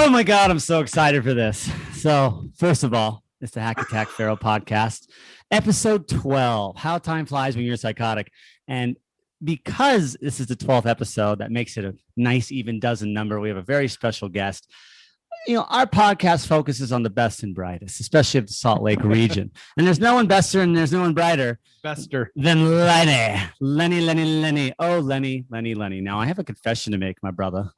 Oh my God, I'm so excited for this. So, first of all, it's the Hack Attack Pharaoh podcast, episode 12, How Time Flies When You're Psychotic. And because this is the 12th episode, that makes it a nice, even dozen number. We have a very special guest. You know, our podcast focuses on the best and brightest, especially of the Salt Lake region. And there's no one bester and there's no one brighter than Lenny. Lenny. Oh, Lenny. Now, I have a confession to make, my brother.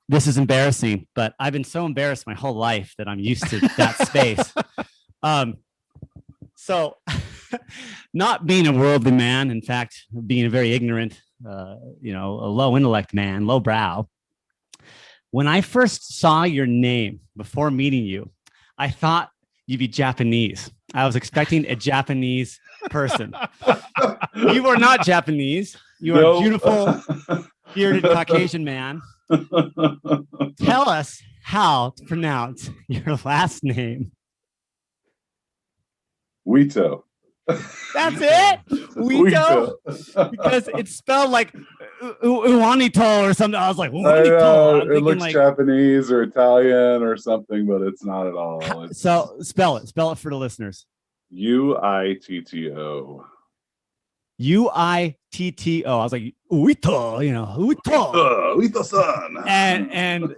This is embarrassing, but I've been so embarrassed my whole life that I'm used to that space. So not being a worldly man, in fact, being a very ignorant, a low intellect man, low brow. When I first saw your name before meeting you, I thought you'd be Japanese. I was expecting a Japanese person. You are not Japanese. You are a beautiful, bearded Caucasian man. Tell us how to pronounce your last name. Uitto. That's it? Uitto? Because it's spelled like Uwanito or something. I was like, Uwanito. It looks like Japanese or Italian or something, but it's not at all. So spell it. Spell it for the listeners. Uitto. Uitto. I was like, Uitto, Uitto-san. And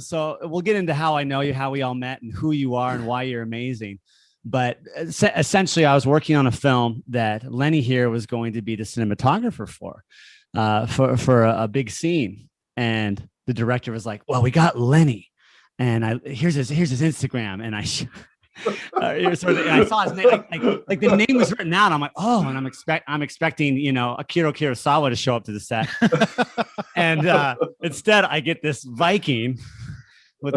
so we'll get into how I know you, how we all met, and who you are and why you're amazing. But essentially, I was working on a film that Lenny here was going to be the cinematographer for a big scene. And the director was like, well, we got Lenny. And here's his Instagram. And I saw his name, like the name was written out. I'm like, oh, and I'm expecting, Akira Kurosawa to show up to the set. And instead I get this Viking with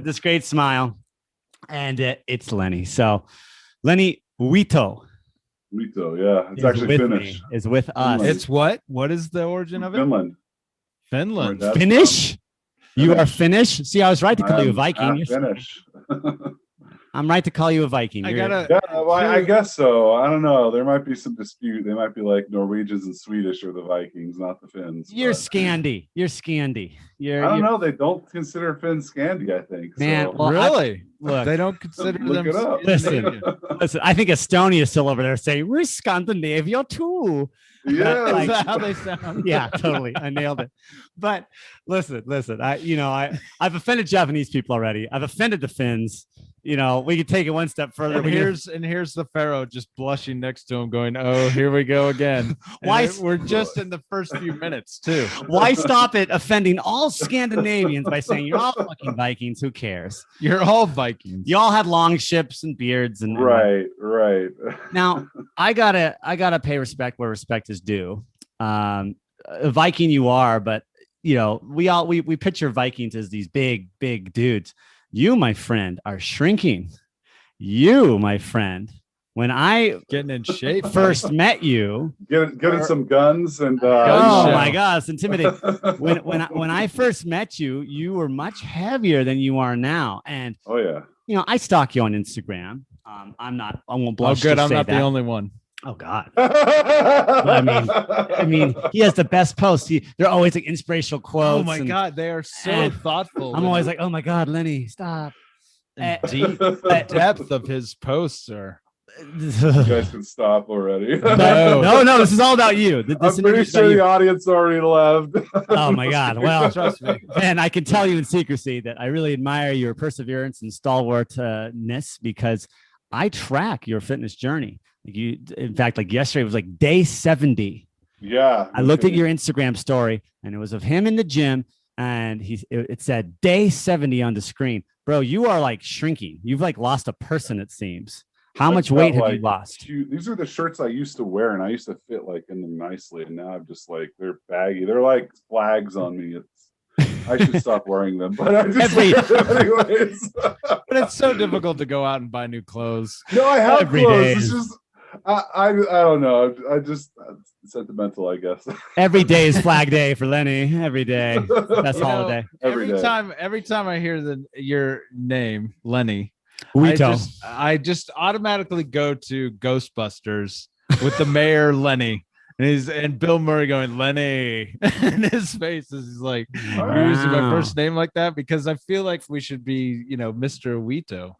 this great smile. And it's Lenny. So Lenni Uitto. Yeah. It's actually Finnish. Is with us. Finland. It's what? What is the origin of it? Finland. Finnish? You are Finnish? See, I was right to call you a Viking. You're Finnish. I'm right to call you a Viking. I guess so. I don't know. There might be some dispute. They might be like Norwegians and Swedish are the Vikings, not the Finns. You're Scandi. I don't know. They don't consider Finns Scandi, I think. Man, so. well, really? Look, they don't consider look them. It up. Listen. I think Estonia's still over there saying we're Scandinavia too. Yeah, Is that how they sound? Yeah, totally. I nailed it. But listen. I've offended Japanese people already. I've offended the Finns. We could take it one step further. And here's the Pharaoh just blushing next to him, going, "Oh, here we go again." We're just in the first few minutes too. Why stop it offending all Scandinavians by saying you're all fucking Vikings? Who cares? You're all Vikings. You all had long ships and beards and right. Now I gotta pay respect where respect is due. A Viking you are, but we picture Vikings as these big dudes. You, my friend, are shrinking. You, my friend, when I getting in shape first met you, getting some guns and oh my God, it's intimidating. when I first met you, you were much heavier than you are now, and oh yeah, I stalk you on Instagram. I won't blush. Oh, good. To I'm say not that. the only one. Oh God. I mean, he has the best posts. They're always like inspirational quotes. Oh my God, they are so thoughtful. I'm always like, oh my God, Lenny, stop. The depth of his posts are. You guys can stop already. No, this is all about you. I'm pretty sure the audience already left. Oh my God. Well, trust me. And I can tell you in secrecy that I really admire your perseverance and stalwartness because I track your fitness journey. In fact, like yesterday was like day 70. Yeah. I looked at your Instagram story and it was of him in the gym and it said day 70 on the screen. Bro, you are like shrinking. You've like lost a person, it seems. How much weight have you lost? These are the shirts I used to wear and I used to fit like in them nicely. And now I'm just like, they're baggy. They're like flags on me. I should stop wearing them, but I just anyways. But it's so difficult to go out and buy new clothes. No, I have Every clothes. day It's just I don't know. I just sentimental, I guess. Every day is Flag Day for Lenny. Every day, best holiday. Every time I hear your name, Lenny, Uitto. I just automatically go to Ghostbusters with the mayor Lenny. And Bill Murray going Lenny, and his face is like, you're using my first name like that, because I feel like we should be, Mr. Uitto.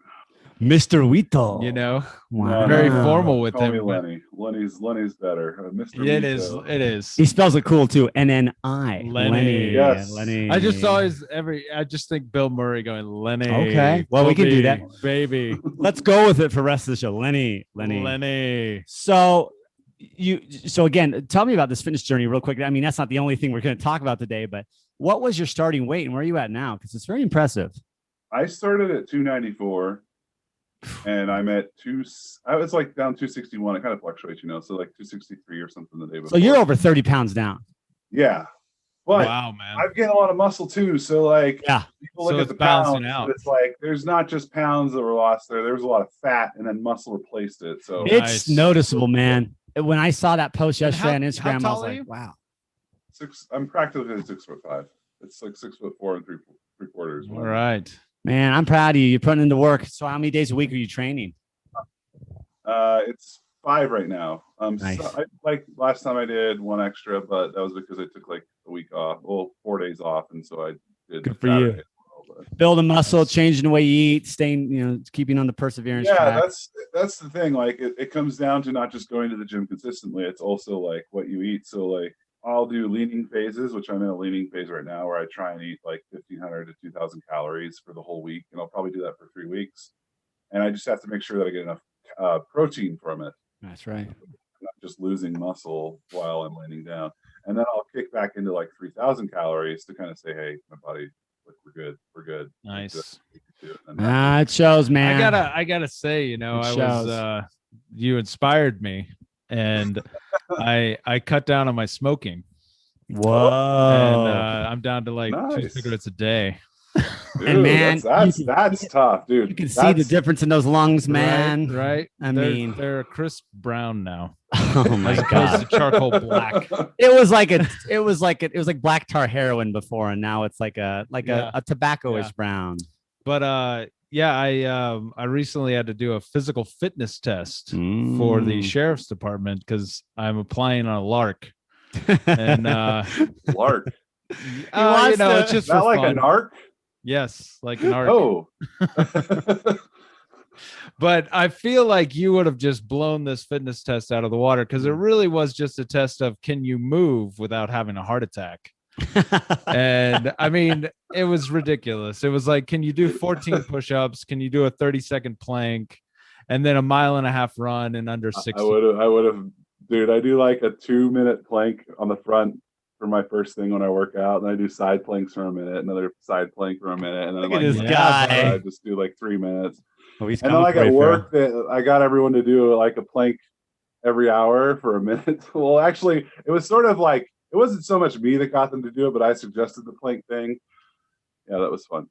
Mr. Uitto. Wow. Very formal with Call him. Me Lenny. Lenny's better. Mr. It Uitto. It is. He spells it cool too. N-N-I. Lenny. Yes. Lenny. I just think Bill Murray going Lenny. Okay. Well, we can do that. Baby. Let's go with it for the rest of the show. Lenny. So again, tell me about this fitness journey real quick. I mean, that's not the only thing we're going to talk about today, but what was your starting weight and where are you at now? Because it's very impressive. I started at 294 and I'm at I was like down 261. It kind of fluctuates, so like 263 or something the day before. So you're over 30 pounds down. Yeah. But wow, man. I've gained a lot of muscle too. So like, people look at the pounds, out. It's like there's not just pounds that were lost there. There was a lot of fat and then muscle replaced it. So it's noticeable, man. When I saw that post yesterday on Instagram, I was like, wow. I'm practically 6'5". It's like 6'4" and three quarters. All right. Man, I'm proud of you. You're putting into work. So how many days a week are you training? It's 5 right now. Nice. So last time I did 1 extra, but that was because I took like a week off. Well, 4 days off, and so I did. Good for you. Building muscle, changing the way you eat, staying, keeping on the perseverance track. That's the thing. Like it comes down to not just going to the gym consistently. It's also like what you eat. So like I'll do leaning phases, which I'm in a leaning phase right now, where I try and eat like 1,500 to 2,000 calories for the whole week, and I'll probably do that for 3 weeks. And I just have to make sure that I get enough protein from it. That's right. I'm not just losing muscle while I'm leaning down. And then I'll kick back into like 3,000 calories to kind of say, hey, my body, look, we're good. Nice. It shows, man. I gotta say, you inspired me, and I cut down on my smoking. Whoa. And I'm down to like 2 cigarettes a day. Dude, and man, that's tough, dude. You can see the difference in those lungs, man. Right. They're a crisp brown now. Oh my god, to charcoal black. It was like black tar heroin before, and now it's like a tobacco-ish brown. But I recently had to do a physical fitness test for the sheriff's department because I'm applying on a lark. And lark. It's just not for like fun. a narc. Yes, like an arc. Oh. But I feel like you would have just blown this fitness test out of the water, because it really was just a test of, can you move without having a heart attack? And I mean, it was ridiculous. It was like, can you do 14 push-ups? Can you do a 30-second plank? And then a 1.5 mile run in under 60. I would have, dude, I do like a 2-minute plank on the front for my first thing when I work out, and I do side planks for a minute, another side plank for a minute, and then look at this guy. I just do like 3 minutes. Oh, and then like at work, I got everyone to do like a plank every hour for a minute. Well, actually, it was sort of like, it wasn't so much me that got them to do it, but I suggested the plank thing. Yeah, that was fun.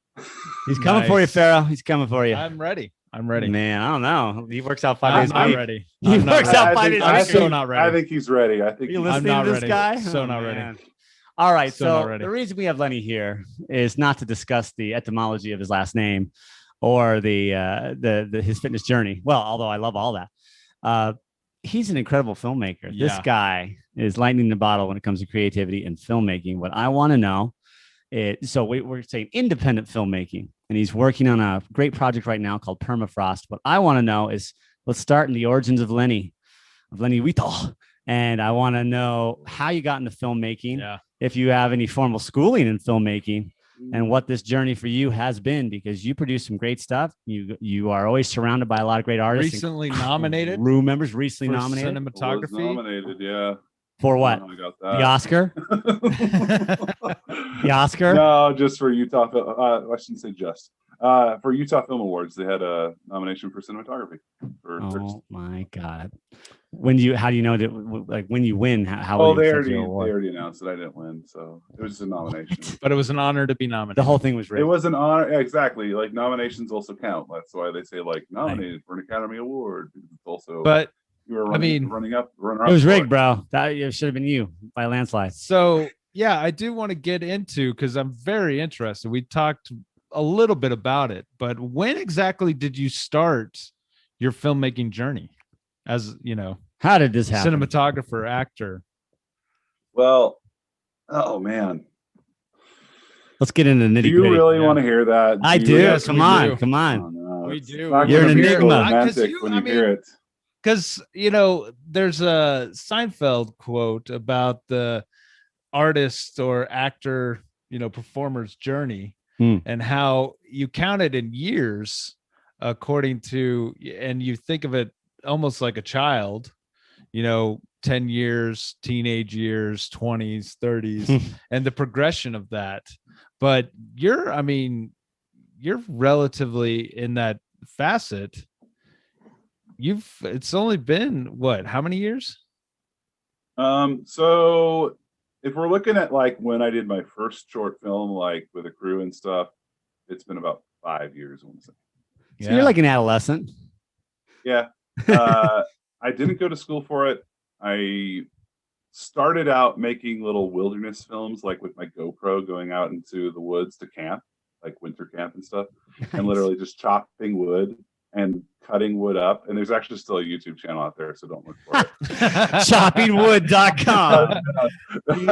He's coming for you, Pharaoh. He's coming for you. I'm ready. Man, I don't know. He works out 5 days a week. Ready. He works out 5 days a week. I'm so not ready. I think he's ready. I think you listening to this guy? So not ready. All right. So the reason we have Lenny here is not to discuss the etymology of his last name or his fitness journey. Well, although I love all that. He's an incredible filmmaker. Yeah. This guy is lightning in the bottle when it comes to creativity and filmmaking. What I want to know is, so we're saying independent filmmaking, and he's working on a great project right now called Permafrost. What I want to know is, let's start in the origins of Lenni Uitto. And I want to know how you got into filmmaking, if you have any formal schooling in filmmaking, and what this journey for you has been, because you produce some great stuff. You are always surrounded by a lot of great artists. Recently nominated. Room members recently nominated. Cinematography. Nominated, yeah. For what? I got that. The Oscar? The Oscar? No, just for Utah. I shouldn't say just. For Utah Film Awards, they had a nomination for cinematography. My God! How do you know that? Like when you win, how? Oh, they already announced that I didn't win, so it was just a nomination. But it was an honor to be nominated. The whole thing was rigged. It was an honor, exactly. Like nominations also count. That's why they say like nominated for an Academy Award. It's also, but you were running up. It was rigged, bro. It should have been you by a landslide. So yeah, I do want to get into, because I'm very interested. We talked a little bit about it, but when exactly did you start your filmmaking journey? As you know, how did this happen? Cinematographer, actor. Well, oh man, Let's get into do nitty you gritty. really want to hear that? I Do do. you- Yes, Come we on. do. Come Oh, on. no, We it's do. not We You're gonna an be so enigma. romantic You- when I you mean- hear it. Because there's a Seinfeld quote about the artist or actor, performer's journey, Hmm. and how you count it in years, according to, and you think of it almost like a child, 10 years, teenage years, 20s, 30s, and the progression of that. But you're relatively in that facet. It's only been what, how many years? So if we're looking at like when I did my first short film, like with a crew and stuff, it's been about 5 years. I want to say. So you're like an adolescent. Yeah. I didn't go to school for it. I started out making little wilderness films, like with my GoPro, going out into the woods to camp, like winter camp and stuff, and literally just chopping wood and cutting wood up. And there's actually still a YouTube channel out there, so don't look for it. Choppingwood.com.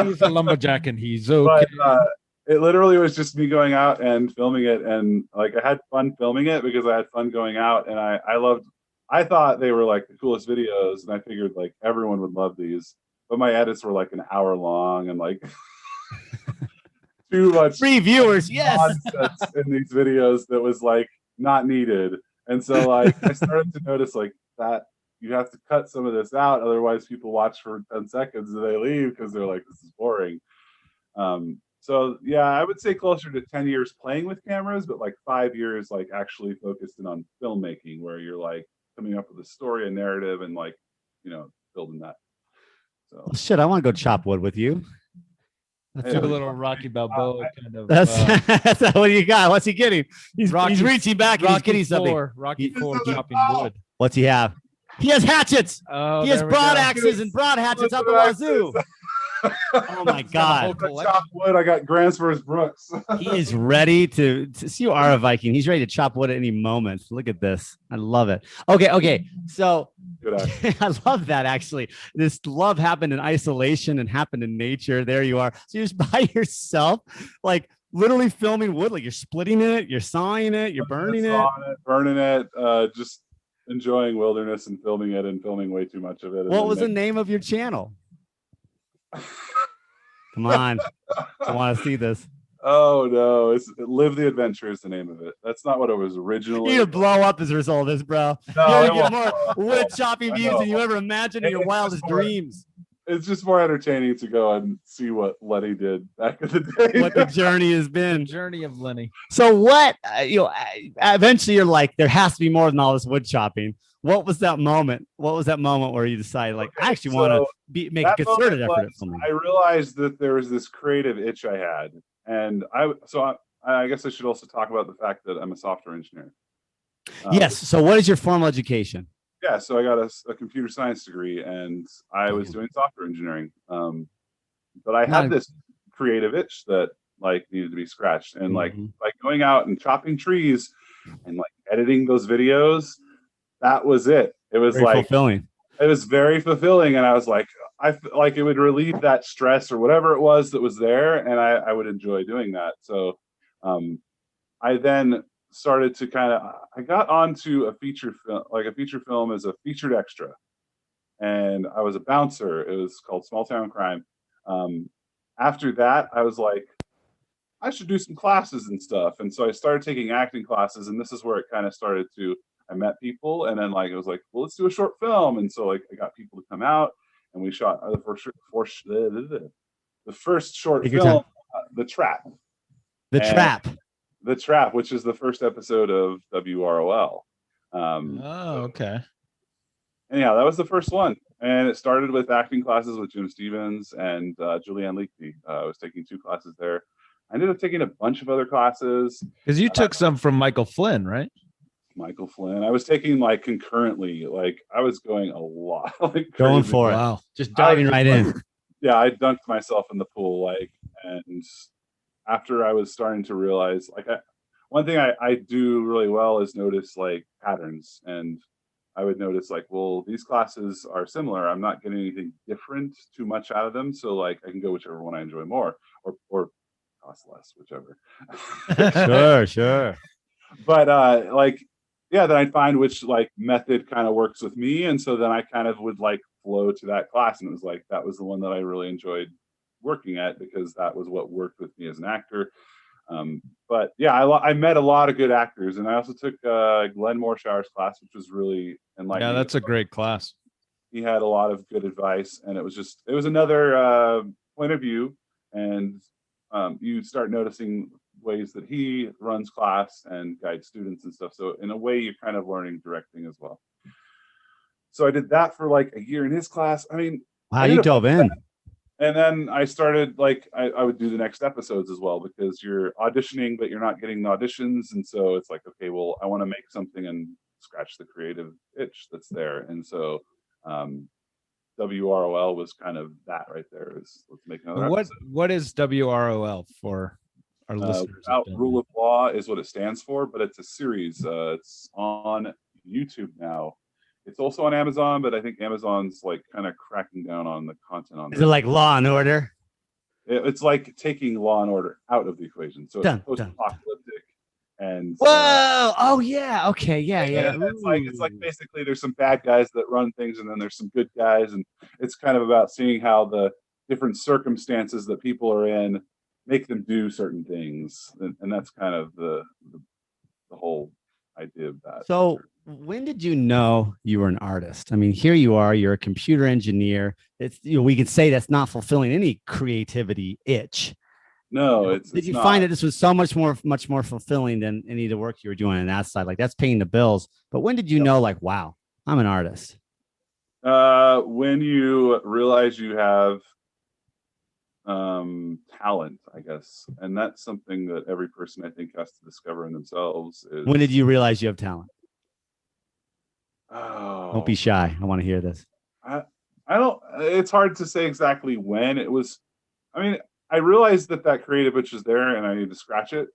He's a lumberjack and he's okay. But it literally was just me going out and filming it, and like I had fun filming it because I had fun going out, and I thought they were like the coolest videos, and I figured like everyone would love these. But my edits were like an hour long and like too much Free viewers, yes. nonsense in these videos that was like not needed. And so like I started to notice like that you have to cut some of this out, otherwise people watch for 10 seconds and they leave because they're like, this is boring. So yeah, I would say closer to 10 years playing with cameras, but like 5 years like actually focused in on filmmaking, where you're like coming up with a story, a narrative, and like, building that. So Well, shit, I want to go chop wood with you. Do a little Rocky Balboa kind of. That's what do you got? What's he getting? He's reaching back and he's getting something. Rocky Four He- chopping wood. What's he have? He has hatchets. Oh, He has there we broad go. axes and broad hatchets out the wazoo. Oh my God. I chop wood. I got Grants vs. Brooks. He is ready to see, you are a Viking. He's ready to chop wood at any moment. Look at this. I love it. Okay. So I love that actually. This love happened in isolation and happened in nature. There you are. So you're just by yourself, like literally filming wood, like you're splitting it, you're sawing it, you're burning it. Just enjoying wilderness and filming it, and filming way too much of it. What was the name of your channel? Come on. I want to see this. Oh no, it's Live the Adventure is the name of it. That's not what it was originally. You're gonna blow up as a result of this, bro. No, You're gonna get more wood chopping views than you ever imagined in your wildest dreams. It's just more entertaining to go and see what Lenny did back in the day. What the journey has been. Journey of Lenny. So what, eventually you're like, there has to be more than all this wood chopping. What was that moment? What was that moment where you decided, like, I actually want to make a concerted effort at filming? I realized that there was this creative itch I had, and I guess I should also talk about the fact that I'm a software engineer. Yes. So what is your formal education? Yeah, so I got a computer science degree, and I was doing software engineering. But I had this creative itch that like needed to be scratched, and like going out and chopping trees and like editing those videos, that was it. It was very fulfilling. It was very fulfilling, and I was like, I like it would relieve that stress or whatever it was that was there, and I would enjoy doing that. So I then started to I got onto a feature film, like a feature film as a featured extra, and I was a bouncer. It was called Small Town Crime. After that, I was like, I should do some classes and stuff, and so I started taking acting classes, and this is where it kind of started to. I met people, and then like it was like, well, let's do a short film, and so like I got people to come out, and we shot the first short film, The Trap. The Trap, which is the first episode of WROL. Okay. And yeah, that was the first one, and it started with acting classes with Jim Stevens and Julianne Leakey. I was taking 2 classes there. I ended up taking a bunch of other classes because you took some from Michael Flynn, right? Michael Flynn. I was taking like concurrently, like I was going a lot, like going for it. Wow, just diving right in. Yeah, I dunked myself in the pool, like, and after I was starting to realize, like, one thing I do really well is notice like patterns, and I would notice like, well, these classes are similar. I'm not getting anything different too much out of them. So like I can go whichever one I enjoy more or cost less, whichever. Sure. But like, yeah, then I'd find which like method kind of works with me. And so then I kind of would like flow to that class. And it was like, that was the one that I really enjoyed working at because that was what worked with me as an actor. But yeah, I met a lot of good actors, and I also took Glenn Morshower's class, which was really enlightening. Yeah, that's a great class. He had a lot of good advice, and it was another point of view, and you start noticing ways that he runs class and guides students and stuff. So in a way, you're kind of learning directing as well. So I did that for like a year in his class. I mean, Wow, you dove in. and then I started like I would do the next episodes as well because you're auditioning, but you're not getting the auditions. And so it's like, okay, well, I want to make something and scratch the creative itch that's there. And so WROL was kind of that right there. Is let's make another episode. What is WROL for our listeners? Without Rule of Law is what it stands for, but it's a series. It's on YouTube now. It's also on Amazon, but I think Amazon's like kind of cracking down on the content on Is it like Law and Order? It's like taking Law and Order out of the equation. So it's post-apocalyptic and oh yeah, okay, yeah. It's like basically there's some bad guys that run things, and then there's some good guys, and it's kind of about seeing how the different circumstances that people are in make them do certain things, and that's kind of the whole idea of that. So when did you know you were an artist? I mean, here you are, you're a computer engineer. It's, we could say that's not fulfilling any creativity itch. No, did you find that this was so much more fulfilling than any of the work you were doing on that side? Like that's paying the bills. But when did you know, like, wow, I'm an artist? When you realize you have talent, I guess, and that's something that every person I think has to discover in themselves. When did you realize you have talent? Oh, don't be shy. I want to hear this. I don't. It's hard to say exactly when it was. I mean, I realized that creative itch is there, and I need to scratch it.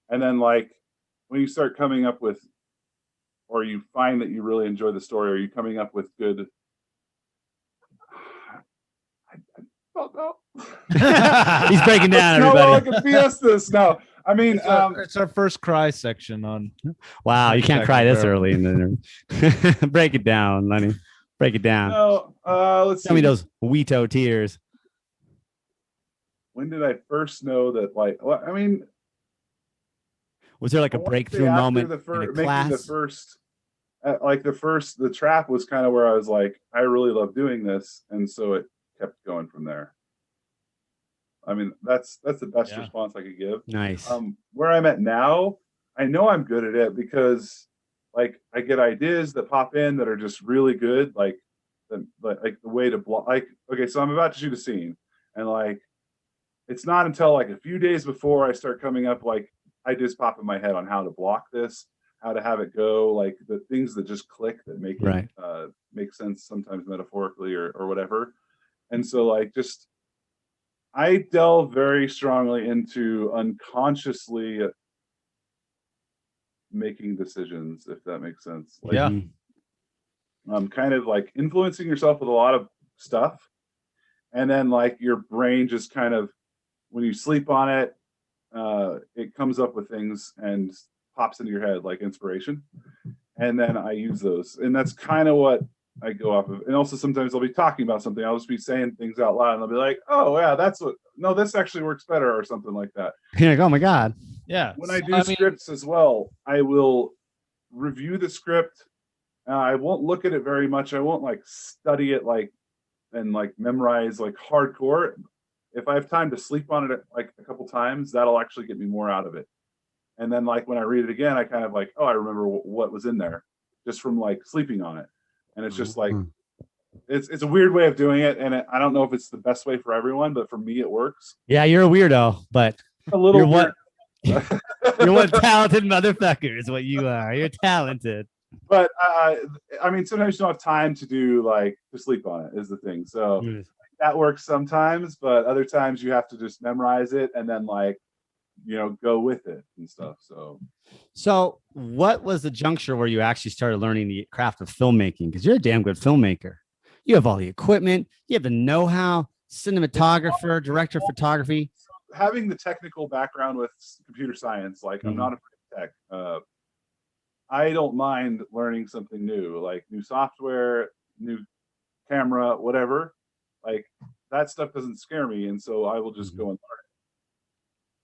And then, like, when you start coming up with, or you find that you really enjoy the story, or you coming up with good. I don't know. He's breaking down. No, everybody. I can BS this. No, I mean, it's our first cry section on. Wow, you can't cry this early in the interview. Break it down, Lenny. Break it down. No, let's tell me those Uitto tears. When did I first know that? Like, well, I mean, was there like a breakthrough moment in a class? The trap was kind of where I was like, I really love doing this, and so it kept going from there. I mean, that's the best response I could give. Nice. Where I'm at now, I know I'm good at it because, like, I get ideas that pop in that are just really good, like the way to block. Like, okay, so I'm about to shoot a scene, and like, it's not until like a few days before I start coming up like ideas pop in my head on how to block this, how to have it go, like the things that just click that make it make sense sometimes metaphorically or whatever. And so like just I delve very strongly into unconsciously making decisions, if that makes sense. Like, kind of like influencing yourself with a lot of stuff. And then like your brain just kind of, when you sleep on it, it comes up with things and pops into your head like inspiration. And then I use those. And that's kind of what I go off of. And also sometimes I'll be talking about something. I'll just be saying things out loud and I'll be like, oh yeah, this actually works better or something like that. You're like, oh my God. Yeah. When I do scripts as well, I will review the script. I won't look at it very much. I won't like study it and memorize like hardcore. If I have time to sleep on it like a couple times, that'll actually get me more out of it. And then like when I read it again, I kind of like, oh, I remember what was in there just from like sleeping on it. And it's just like, it's a weird way of doing it. And I don't know if it's the best way for everyone, but for me, it works. Yeah, you're a weirdo, but a little you're what you're one talented motherfucker is what you are. You're talented. But I mean, sometimes you don't have time to do like to sleep on it is the thing. So that works sometimes, but other times you have to just memorize it and then like go with it and stuff. So what was the juncture where you actually started learning the craft of filmmaking? Because you're a damn good filmmaker. You have all the equipment, you have the know-how, cinematographer, director of photography. Having the technical background with computer science, like I'm not afraid of tech. I don't mind learning something new, like new software, new camera, whatever. Like that stuff doesn't scare me, and so I will just go and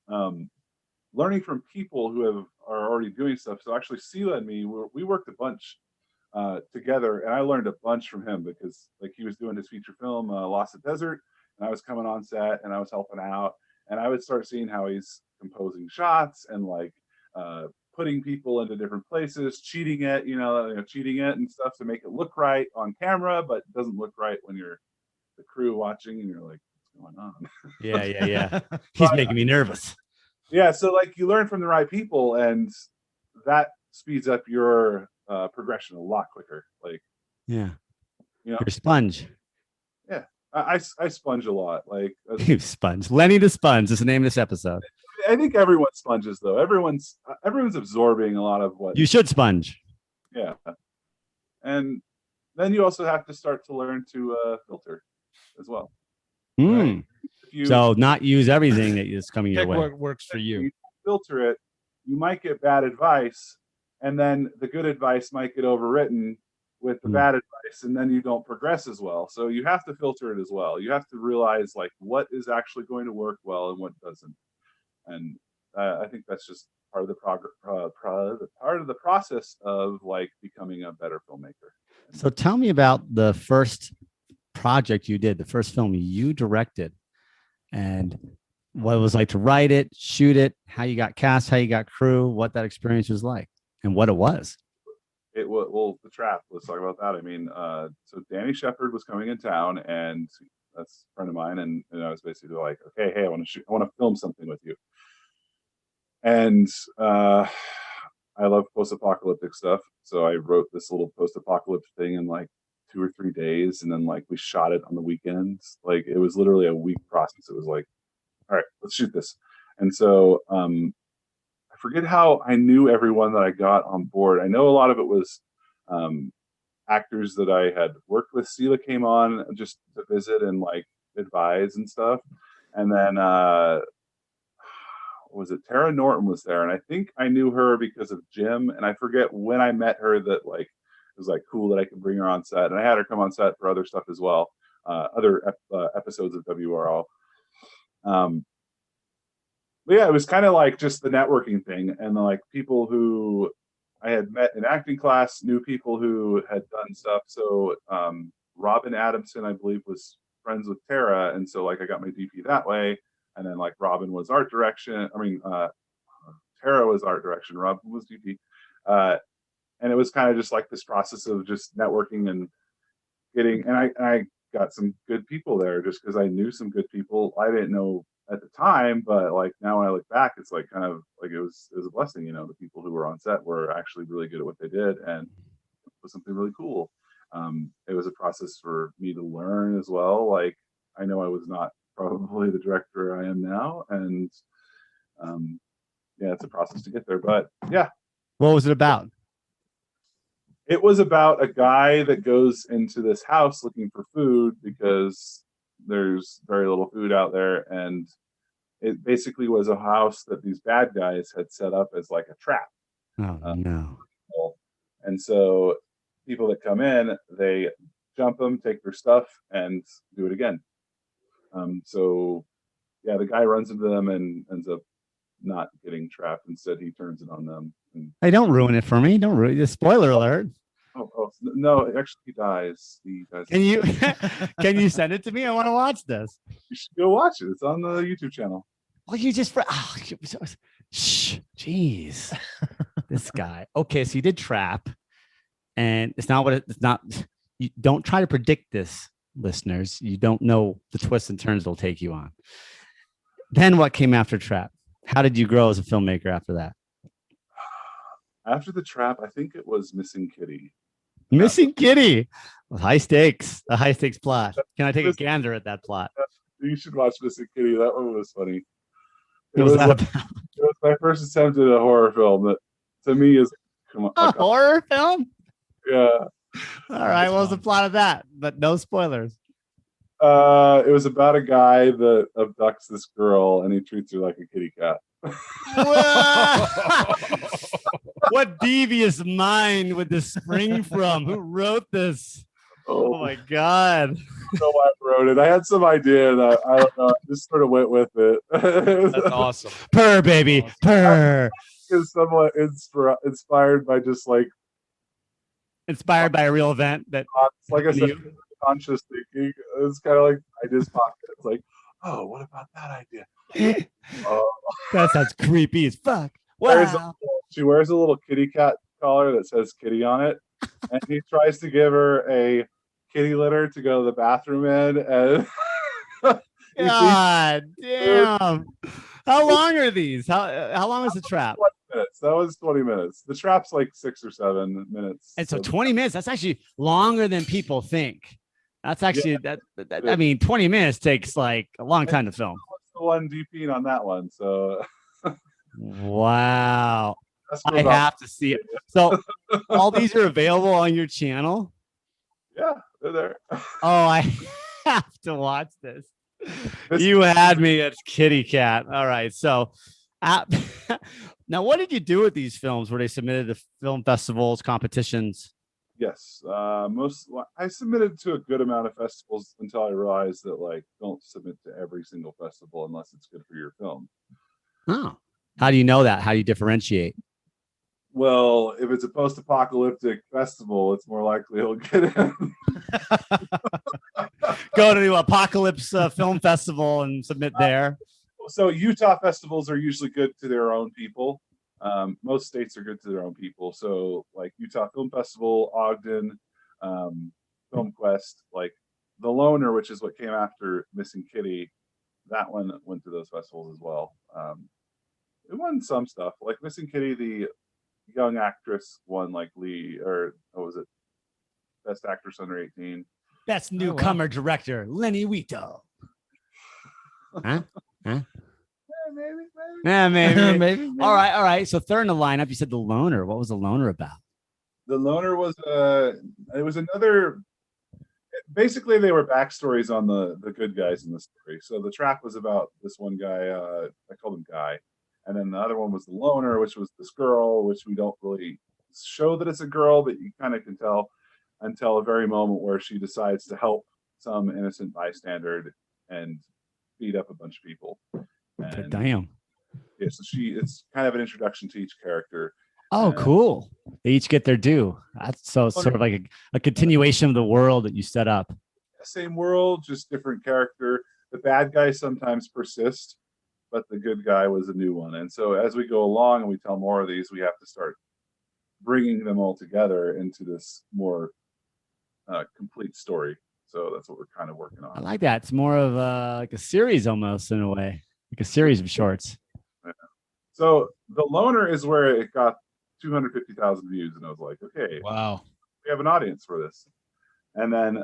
learn. Learning from people who are already doing stuff. So actually, Sela and me, we worked a bunch together, and I learned a bunch from him because like he was doing his feature film Lost at Desert, and I was coming on set and I was helping out, and I would start seeing how he's composing shots and like putting people into different places, cheating it, cheating it and stuff to make it look right on camera, but it doesn't look right when you're the crew watching and you're like, what's going on? Yeah. He's making me nervous. Yeah, so like you learn from the right people, and that speeds up your progression a lot quicker. Like, you're a sponge. Yeah, I sponge a lot. Like you sponge. Lenny the Sponge is the name of this episode. I think everyone sponges though. Everyone's absorbing a lot of what you should sponge. Yeah, and then you also have to start to learn to filter as well. Right? So not use everything that is coming your way. What works for you. You filter it, you might get bad advice, and then the good advice might get overwritten with the bad advice, and then you don't progress as well. So you have to filter it as well. You have to realize like what is actually going to work well and what doesn't. And I think that's just part of the part of the process of like becoming a better filmmaker. So tell me about the first project you did, the first film you directed, and what it was like to write it, shoot it, how you got cast, how you got crew, what that experience was like, and what it was. The Trap. Let's talk about that. I mean, so Danny Shepard was coming in town, and that's a friend of mine, and I was basically like, okay, hey, I want to film something with you. And I love post-apocalyptic stuff, so I wrote this little post-apocalyptic thing in like 2 or 3 days, and then like we shot it on the weekends. Like it was literally a week process. It was like, all right, let's shoot this. And so I forget how I knew everyone that I got on board. I know a lot of it was actors that I had worked with. Sela came on just to visit and like advise and stuff. And then was it Tara Norton was there, and I think I knew her because of Jim, and I forget when I met her that like it was like cool that I could bring her on set, and I had her come on set for other stuff as well, other episodes of WRL. But yeah, it was kind of like just the networking thing, and like people who I had met in acting class knew people who had done stuff. So Robin Adamson, I believe, was friends with Tara, and so like I got my DP that way. And then like Robin was art direction. I mean, Tara was art direction. Robin was DP. And it was kind of just like this process of just networking and getting, and I got some good people there just because I knew some good people. I didn't know at the time, but like now when I look back, it's like kind of like it was a blessing, the people who were on set were actually really good at what they did, and it was something really cool. It was a process for me to learn as well. Like I know I was not probably the director I am now, and yeah, it's a process to get there, but yeah. What was it about? It was about a guy that goes into this house looking for food because there's very little food out there, and it basically was a house that these bad guys had set up as like a trap. Oh no. And so people that come in, they jump them, take their stuff, and do it again. So yeah, the guy runs into them and ends up not getting trapped. Instead, he turns it on them. Hey, don't ruin it for me. Don't ruin it. Spoiler alert. Oh no, actually he dies. Can you can you send it to me? I want to watch this. You should go watch it. It's on the YouTube channel. Well, you just shh, jeez. This guy. Okay, so you did Trap, and it's not. You don't try to predict this, listeners. You don't know the twists and turns it'll take you on. Then what came after Trap? How did you grow as a filmmaker after that? After the Trap, I think it was Missing Kitty. Missing Kitty. High stakes. A high stakes plot. Can I take a gander at that plot? You should watch Missing Kitty. That one was funny. It was like, it was my first attempt at a horror film that to me is come on, A like, horror film? yeah. All right. What was the plot of that? But no spoilers. It was about a guy that abducts this girl and he treats her like a kitty cat. What devious mind would this spring from? Who wrote this? Oh my God. I don't know why I wrote it. I had some idea and I don't know. I just sort of went with it. That's awesome. Purr, baby. Awesome. Purr. It's somewhat inspired by just like Inspired by a real event that like I said, conscious thinking. It's kind of like ideas pocket. It's like, oh, what about that idea? that sounds creepy as fuck. Wow. She wears a little kitty cat collar that says kitty on it. And he tries to give her a kitty litter to go to the bathroom in. And God damn. How long are these? How long is the trap? 20 minutes. That was 20 minutes. The trap's like 6 or 7 minutes. And so 20 minutes, that's actually longer than people think. That's actually I mean, 20 minutes takes like a long time to film. The one DPing on that one. So wow. I have to see it. So all these are available on your channel? Yeah, they're there. Oh, I have to watch this. You had me at kitty cat. All right. So now what did you do with these films? Were they submitted to film festivals, competitions? Yes. I submitted to a good amount of festivals until I realized that like don't submit to every single festival unless it's good for your film. Oh. How do you know that? How do you differentiate? Well, if it's a post-apocalyptic festival, it's more likely it'll get in. Go to the Apocalypse Film Festival and submit there. So Utah festivals are usually good to their own people. Most states are good to their own people. So like Utah Film Festival, Ogden, Film Quest, like The Loner, which is what came after Missing Kitty, that one went to those festivals as well. It won some stuff. Like Missing Kitty, the young actress won like what was it? Best actress under 18. Best newcomer director, Lenni Uitto. Huh? Maybe. Yeah, maybe. Maybe. All right. So third in the lineup, you said The Loner. What was The Loner about? The Loner was it was another. Basically, they were backstories on the good guys in the story. So the trap was about this one guy. I called him Guy, and then the other one was The Loner, which was this girl, which we don't really show that it's a girl, but you kind of can tell until a very moment where she decides to help some innocent bystander and beat up a bunch of people. And, damn. Yeah, so it's kind of an introduction to each character. Oh, cool. They each get their due. That's so it's sort of like a continuation of the world that you set up. Same world, just different character. The bad guys sometimes persist, but the good guy was a new one. And so as we go along and we tell more of these, we have to start bringing them all together into this more complete story. So that's what we're kind of working on. I like that. It's more of like a series almost in a way, like a series of shorts. Yeah. So The Loner is where it got 250,000 views, and I was like, okay, wow, we have an audience for this. And then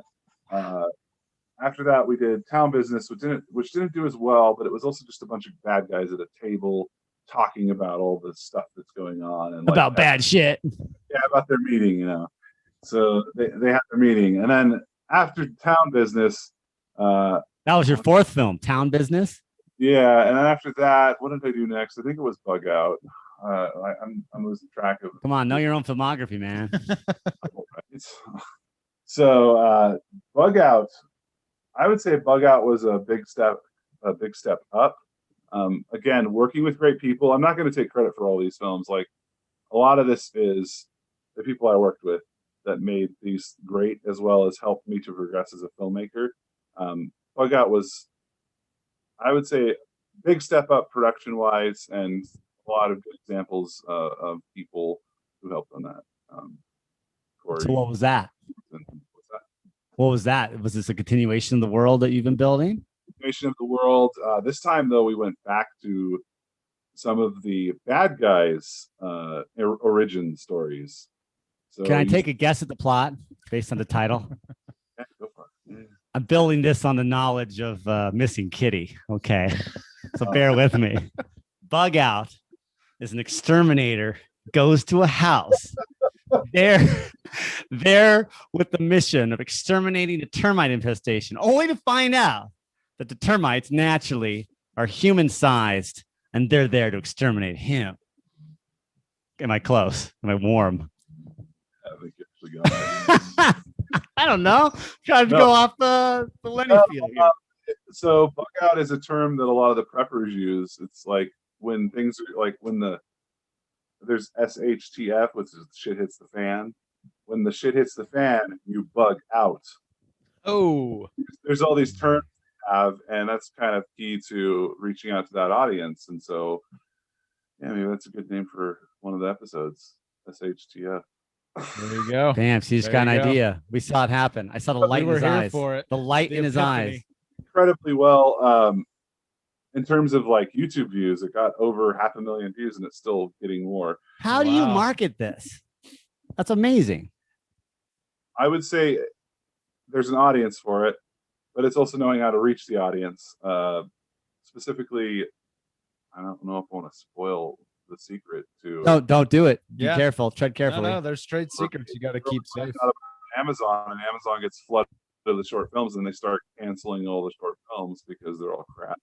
after that, we did Town Business, which didn't do as well, but it was also just a bunch of bad guys at a table talking about all the stuff that's going on and about like, bad shit. Yeah, about their meeting, you know. So they had their meeting, and then after Town Business, that was your fourth film, Town Business. Yeah, and then after that, what did I do next? I think it was Bug Out. I'm losing track of. Come on, know your own filmography, man. So Bug Out, I would say Bug Out was a big step up. Again, working with great people. I'm not going to take credit for all these films. Like a lot of this is the people I worked with that made these great, as well as helped me to progress as a filmmaker. Bug Out was, I would say, big step up production wise, and a lot of good examples of people who helped on that. So what was that? What was that? Was this a continuation of the world that you've been building? Continuation of the world. This time, though, we went back to some of the bad guys' origin stories. So can I take a guess at the plot based on the title? Yeah, go for it. Yeah. I'm building this on the knowledge of Missing Kitty. Okay. So bear with me. Bug Out is an exterminator, goes to a house. There with the mission of exterminating the termite infestation, only to find out that the termites naturally are human-sized and they're there to exterminate him. Am I close? Am I warm? I think you actually got it. I don't know. Trying to go off the Lenni field here. So bug out is a term that a lot of the preppers use. It's like when things are like when there's SHTF, which is shit hits the fan. When the shit hits the fan, you bug out. Oh, There's all these terms we have, and that's kind of key to reaching out to that audience. And so, yeah, maybe that's a good name for one of the episodes. SHTF. there you go. Bam, she just got an idea. We saw it happen. I saw the light in his eyes. For it. The light in his eyes. Incredibly well. In terms of like YouTube views, it got over 500,000 views, and it's still getting more. How do you market this? That's amazing. I would say there's an audience for it, but it's also knowing how to reach the audience. Specifically, I don't know if I want to spoil the secret to. Don't do it. Be careful. Tread carefully. No, there's trade secrets you got to keep safe. Amazon, and Amazon gets flooded with the short films, and they start canceling all the short films because they're all crap.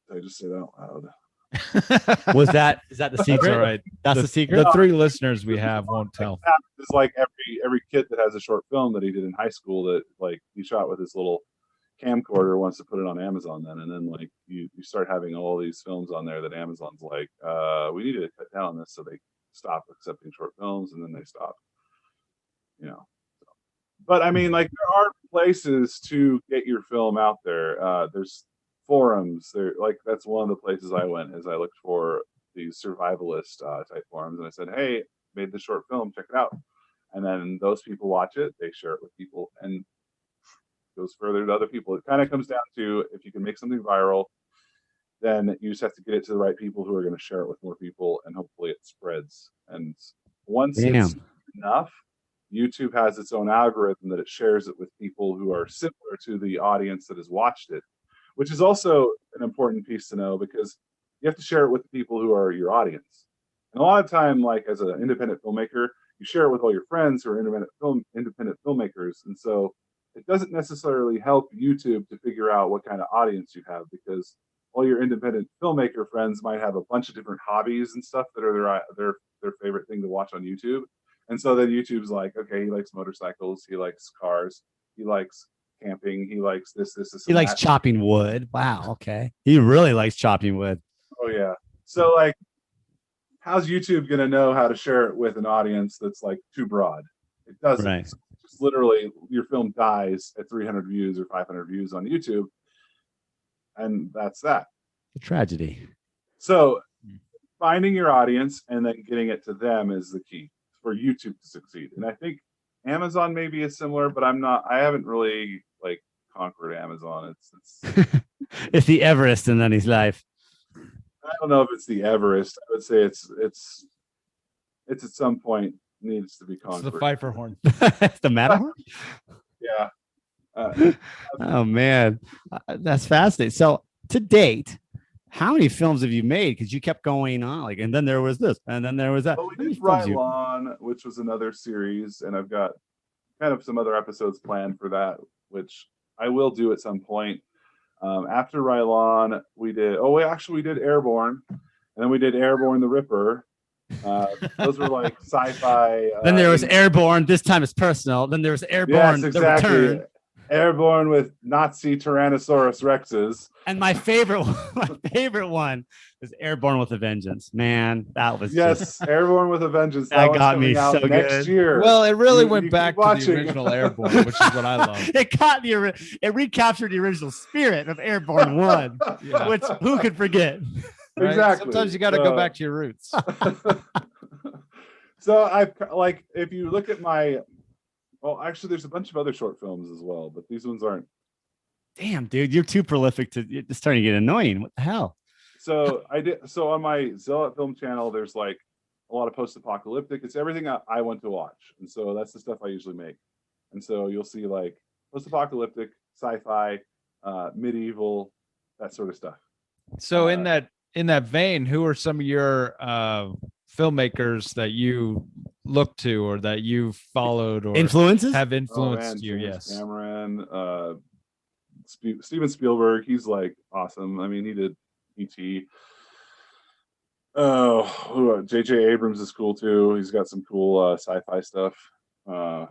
Did I just say that out loud? Is that the secret? That's all right. That's the secret. The 3 listeners we have won't tell. It's like every kid that has a short film that he did in high school that like he shot with his little camcorder wants to put it on Amazon then, and then like you start having all these films on there that Amazon's like, we need to cut down on this, so they stop accepting short films, and then they stop. But I mean, like there are places to get your film out there. There's forums there, like that's one of the places I went, is I looked for these survivalist type forums, and I said, hey, made this short film, check it out. And then those people watch it, they share it with people, and it goes further to other people. It kind of comes down to, if you can make something viral, then you just have to get it to the right people who are going to share it with more people, and hopefully it spreads. And once it's enough, YouTube has its own algorithm that it shares it with people who are similar to the audience that has watched it, which is also an important piece to know, because you have to share it with the people who are your audience. And a lot of time, like as an independent filmmaker, you share it with all your friends who are independent filmmakers. And so it doesn't necessarily help YouTube to figure out what kind of audience you have, because all your independent filmmaker friends might have a bunch of different hobbies and stuff that are their favorite thing to watch on YouTube. And so then YouTube's like, okay, he likes motorcycles, he likes cars, he likes camping, he likes this. He likes chopping wood. Wow. Okay. He really likes chopping wood. Oh yeah. So like, how's YouTube gonna know how to share it with an audience that's like too broad? It doesn't. Right. It's just literally, your film dies at 300 views or 500 views on YouTube, and that's that. A tragedy. So finding your audience and then getting it to them is the key for YouTube to succeed. And I think Amazon maybe is similar, but I haven't really like conquered Amazon. It's It's the Everest in Lenni's life. I don't know if it's the Everest. I would say it's at some point needs to be conquered. It's the Pfeiffer horn. The Matterhorn? Yeah. Oh man, that's fascinating. So to date, how many films have you made? Because you kept going on, like, and then there was this, and then there was that. Well, we did Rylon, which was another series, and I've got kind of some other episodes planned for that, which I will do at some point. After Rylon, we did Airborne, and then we did Airborne the Ripper. Those were like sci-fi. Then there was Airborne. This time it's personal. Then there was Airborne. Yes, exactly. The Return. Airborne with Nazi Tyrannosaurus Rexes. And my favorite one is Airborne with a Vengeance. Man, that was Airborne with a Vengeance. That got me so good. Next year. Well, it really went back to the original Airborne, which is what I love. It recaptured the original spirit of Airborne 1, which who could forget? Right? Exactly. Sometimes you got to go back to your roots. So I like, if you look at actually, there's a bunch of other short films as well, but these ones aren't. Damn, dude, you're too prolific it's starting to get annoying. What the hell? So on my Zealot Film channel, there's like a lot of post-apocalyptic. It's everything I want to watch, and so that's the stuff I usually make. And so you'll see like post-apocalyptic, sci-fi, medieval, that sort of stuff. So in that vein, who are some of your filmmakers that you look to or that you followed or Influences? have Oh influenced man, you? James Yes. Cameron, Steven Spielberg. He's like awesome. I mean, he did E.T. Oh, J.J. Abrams is cool too. He's got some cool sci-fi stuff. Uh,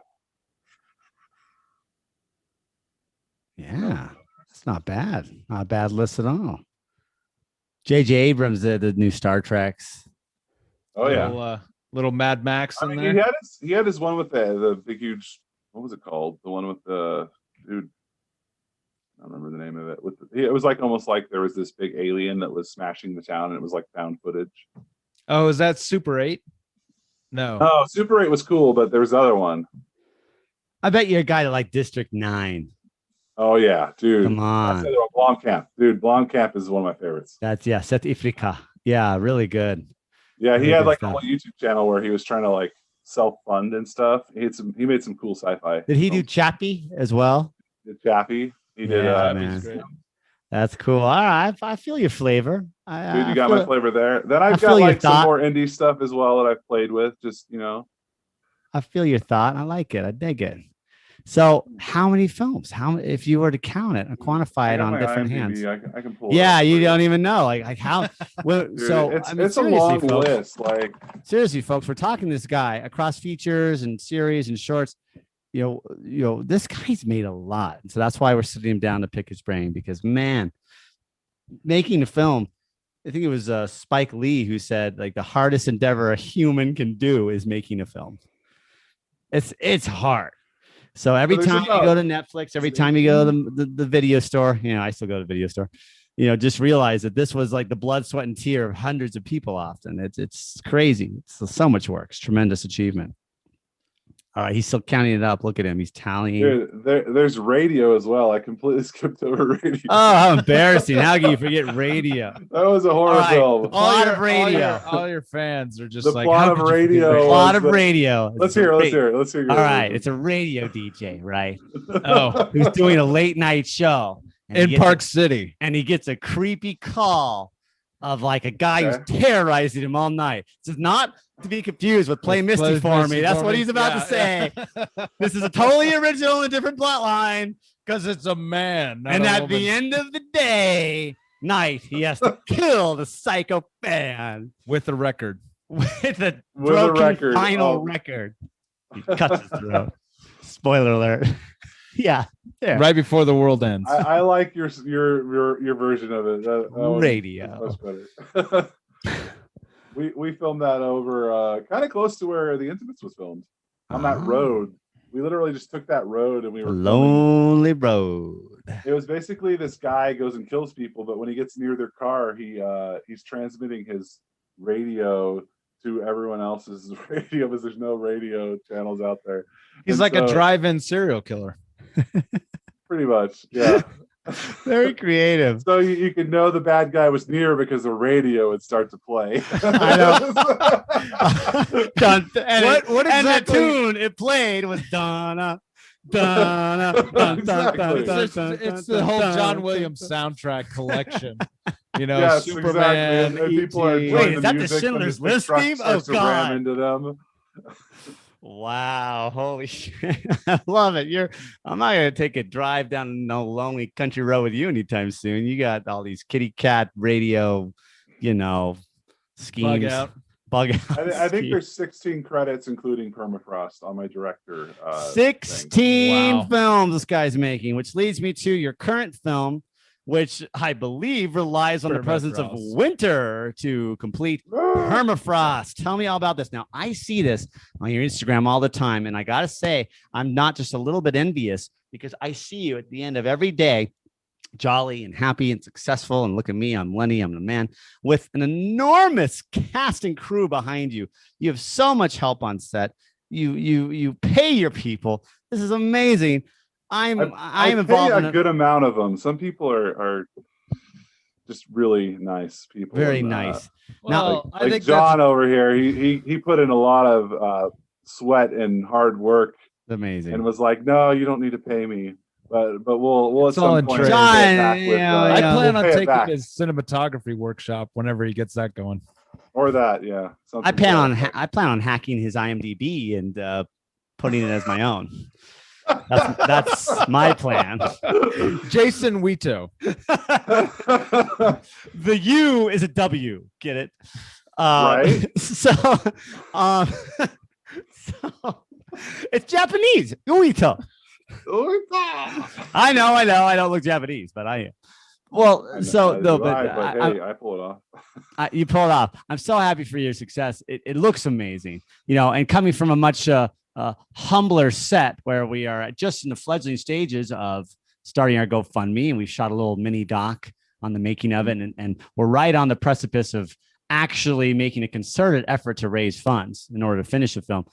Yeah, that's not bad. Not a bad list at all. J.J. Abrams did the new Star Treks. oh yeah. Little Mad Max I in mean, there. he had his one with the big huge. What was it called? The one with the dude. I don't remember the name of it. It was like almost like there was this big alien that was smashing the town, and it was like found footage. Oh, is that Super 8? No. Oh, Super 8 was cool, but there was the other one. I bet you're a guy that like District 9. Oh yeah, dude. Come on. Blomkamp. Dude, Blomkamp is one of my favorites. That's Set Ifrika. Yeah, really good. Yeah, he Really had good like stuff. a whole YouTube channel where he was trying to like self-fund and stuff. He made some cool sci-fi. Did he do films. Chappie as well? Did Chappie. He did man. That's cool. All right. I feel your flavor. Dude, you got my flavor there. Then I've feel got your like some thought. more indie stuff as well that I've played with. Just, you know. I feel your thought. I like it. I dig it. So, how many films? If you were to count it and quantify it on different hands? I can pull. Yeah, you don't even know like how. Well, Dude, so it's a long list. Like seriously, folks, we're talking this guy across features and series and shorts. You know, this guy's made a lot, so that's why we're sitting him down to pick his brain. Because man, making a film, I think it was Spike Lee who said like the hardest endeavor a human can do is making a film. It's hard. So every time you go to Netflix, every time you go to the video store, I still go to the video store, just realize that this was like the blood, sweat, and tear of hundreds of people often. It's crazy. It's so much work. It's tremendous achievement. All right, he's still counting it up. Look at him. He's tallying. Dude, there's radio as well. I completely skipped over radio. Oh, how embarrassing. How can you forget radio? That was a horror film. All your fans are just the like, plot of radio. The plot of radio. Let's hear it. All right, it's a radio DJ, right? Oh, who's doing a late night show in Park City. And he gets a creepy call of like a guy who's terrorizing him all night. This is not to be confused with Play Misty for Me. That's what he's about to say. This is a totally original and different plot line. Because it's a man. And at the end of the night, he has to kill the psycho fan. With a record. With a broken final record. He cuts his throat. Spoiler alert. Yeah. There. Right before the world ends. I like your version of it. Radio. Much better. we filmed that over kind of close to where The Intimates was filmed. On that road. We literally just took that road and we were lonely road. It was basically this guy goes and kills people, but when he gets near their car, he's transmitting his radio to everyone else's radio because there's no radio channels out there. He's like a drive-in serial killer. Pretty much, yeah. Very creative. So you could know the bad guy was near because the radio would start to play. I know. What exactly? And the tune it played was Donna. It's the whole John Williams soundtrack collection. Yes, Superman. Exactly. And people are wait, is that the Schindler's List theme? Oh God! Into them. Wow, holy shit. I love it. I'm not gonna take a drive down no lonely country road with you anytime soon. You got all these kitty cat radio, schemes. Bug out. I think there's 16 credits, including permafrost, on my director. 16 films this guy's making, which leads me to your current film, which I believe relies on the presence of winter to complete permafrost. Tell me all about this. Now, I see this on your Instagram all the time, and I got to say, I'm not just a little bit envious because I see you at the end of every day, jolly and happy and successful. And look at me, I'm Lenny, I'm the man, with an enormous cast and crew behind you. You have so much help on set. You pay your people. This is amazing. I'm involved in a good amount of them. Some people are just really nice people. Very nice. Now, I think John over here, he put in a lot of sweat and hard work. Amazing. And was like, no, you don't need to pay me. but we'll It's at all some in point trade. pay it John, back with, I Yeah. plan we'll on pay it taking back. his cinematography workshop whenever he gets that going. Or that, yeah. I Something plan to on that I plan on hacking his IMDb and putting it as my own. That's my plan. Jason Uitto. The U is a W. Get it? Right? So, um, so it's Japanese. Uitto. I know. I don't look Japanese, but I am. Well, I know, so neither no, do but hey, I pull it off. you pull it off. I'm so happy for your success. It looks amazing, you know, and coming from a much humbler set where we are just in the fledgling stages of starting our GoFundMe, and we shot a little mini doc on the making of it, and we're right on the precipice of actually making a concerted effort to raise funds in order to finish the film.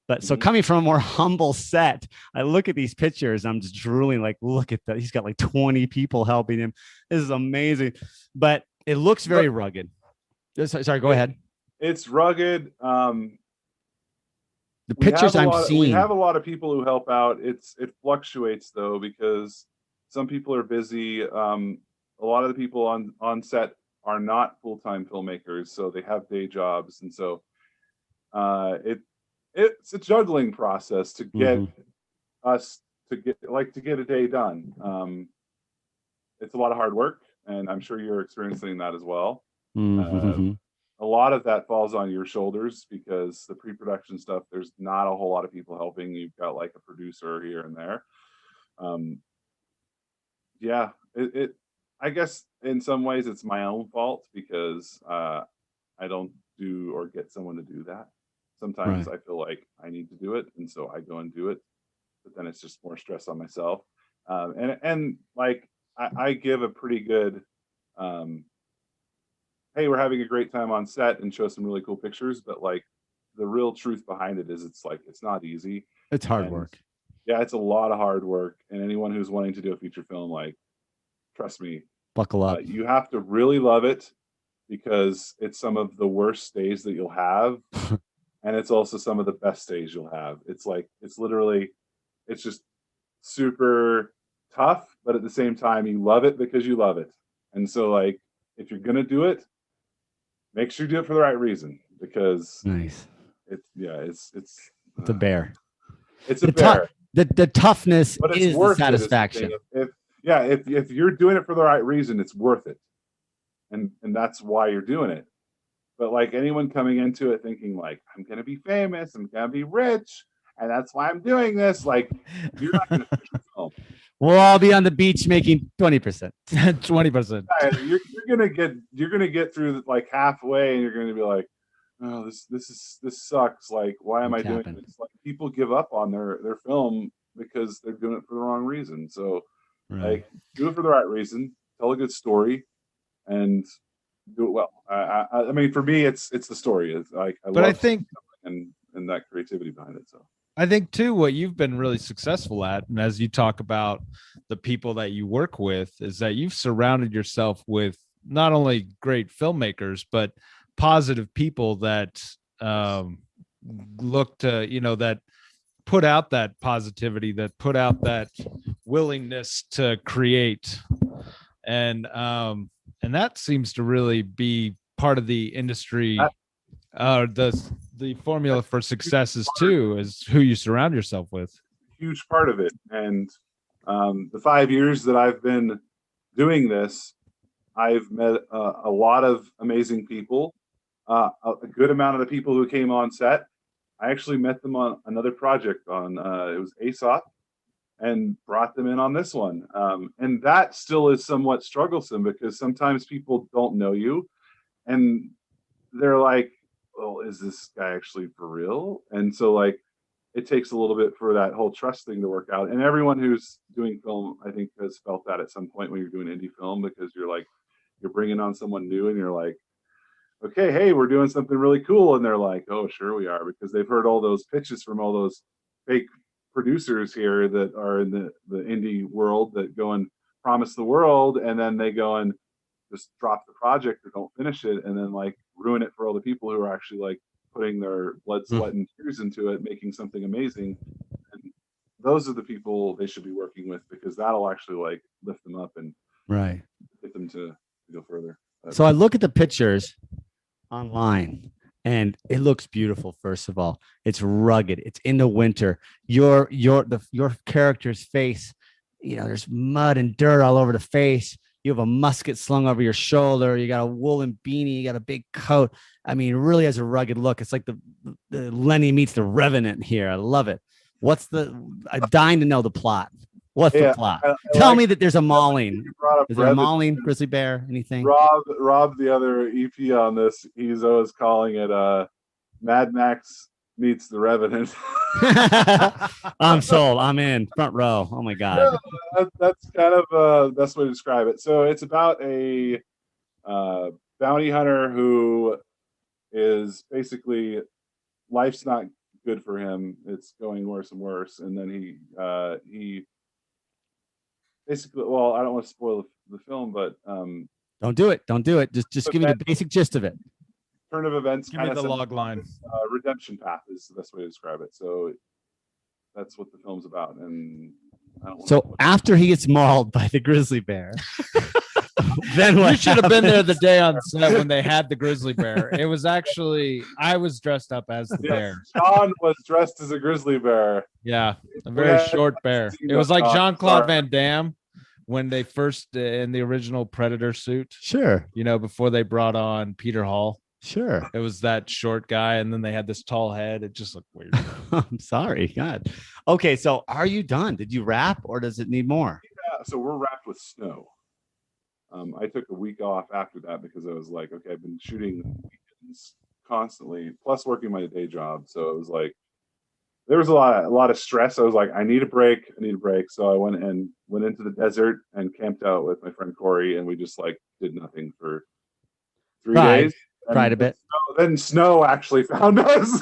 But so coming from a more humble set, I look at these pictures, I'm just drooling, like, look at that. He's got like 20 people helping him. This is amazing. But it looks very rugged. Sorry, go ahead. It's rugged. The pictures I'm seeing. We have a lot of people who help out. It fluctuates though, because some people are busy. A lot of the people on set are not full-time filmmakers, so they have day jobs, and so it's a juggling process to get us to get a day done. It's a lot of hard work, and I'm sure you're experiencing that as well. A lot of that falls on your shoulders because the pre-production stuff, there's not a whole lot of people helping. You've got like a producer here and there. Yeah, I guess in some ways it's my own fault because I don't do or get someone to do that. Sometimes I feel like I need to do it, and so I go and do it, but then it's just more stress on myself. And like I give a pretty good hey, we're having a great time on set and show some really cool pictures, but like the real truth behind it is it's not easy. It's hard work. Yeah, it's a lot of hard work. And anyone who's wanting to do a feature film, like, trust me, buckle up. You have to really love it because it's some of the worst days that you'll have. And it's also some of the best days you'll have. It's just super tough, but at the same time, you love it because you love it. And so like, if you're going to do it, make sure you do it for the right reason, because nice. It's a bear. It's a bear. The toughness but it's is worth the satisfaction. If you're doing it for the right reason, it's worth it, and that's why you're doing it. But like anyone coming into it thinking like, I'm gonna be famous, I'm gonna be rich, and that's why I'm doing this, like, you're not gonna finish the film. We'll all be on the beach making 20%. 20%. You're gonna get through like halfway, and you're gonna be like, oh, this sucks. Like, why am I doing this? Like, people give up on their film because they're doing it for the wrong reason. So, like, do it for the right reason. Tell a good story, and do it well. I mean, for me, it's the story. It's like I think and that creativity behind it. So. I think too, what you've been really successful at, and as you talk about the people that you work with, is that you've surrounded yourself with not only great filmmakers, but positive people that look to, that put out that positivity, that put out that willingness to create. And that seems to really be part of the industry. The formula for success is too, is who you surround yourself with. Huge part of it. And the 5 years that I've been doing this, I've met a lot of amazing people. A good amount of the people who came on set, I actually met them on another project on it was ASOP, and brought them in on this one. And that still is somewhat strugglesome because sometimes people don't know you and they're like, well, is this guy actually for real? And so like, it takes a little bit for that whole trust thing to work out. And everyone who's doing film, I think, has felt that at some point when you're doing indie film, because you're bringing on someone new and you're like, okay, hey, we're doing something really cool. And they're like, oh, sure we are, because they've heard all those pitches from all those fake producers here that are in the indie world that go and promise the world, and then they go and just drop the project or don't finish it, and then like ruin it for all the people who are actually like putting their blood, sweat, and tears into it, making something amazing. And those are the people they should be working with, because that'll actually like lift them up and Right. get them to go further. So I look at the pictures online and it looks beautiful. First of all, it's rugged. It's in the winter. Your character's face, there's mud and dirt all over the face. You have a musket slung over your shoulder. You got a woolen beanie. You got a big coat. I mean, it really has a rugged look. It's like the Lenny meets the Revenant here. I love it. I'm dying to know the plot. What's the plot? Tell me that there's a mauling. Is there a mauling grizzly bear? Anything? Rob, the other EP on this, he's always calling it Mad Max meets the Revenant. I'm sold. I'm in front row. Oh my god. No, that's kind of the best way to describe it. So it's about a bounty hunter who is basically, life's not good for him. It's going worse and worse, and then he basically, well, I don't want to spoil the film, but don't do it. Just give me the basic gist of it. Turn of events. Give me the log line. Redemption path is the best way to describe it. So that's what the film's about. And after he gets mauled by the grizzly bear, then what? You should have been there the day on set when they had the grizzly bear. It was actually, I was dressed up as the bear. Sean was dressed as a grizzly bear. Yeah, a very short bear. It was like Jean-Claude Van Damme when they first in the original Predator suit. Sure. Before they brought on Peter Hall. Sure. It was that short guy, and then they had this tall head. It just looked weird. I'm sorry. God. Okay, so are you done? Did you wrap, or does it need more? Yeah, so we're wrapped with snow. I took a week off after that because I was like, okay, I've been shooting weekends constantly, plus working my day job. So it was like, there was a lot of stress. I was like, I need a break. So I went into the desert and camped out with my friend Corey, and we just like did nothing for 3 days. Cried a bit. Then snow actually found us.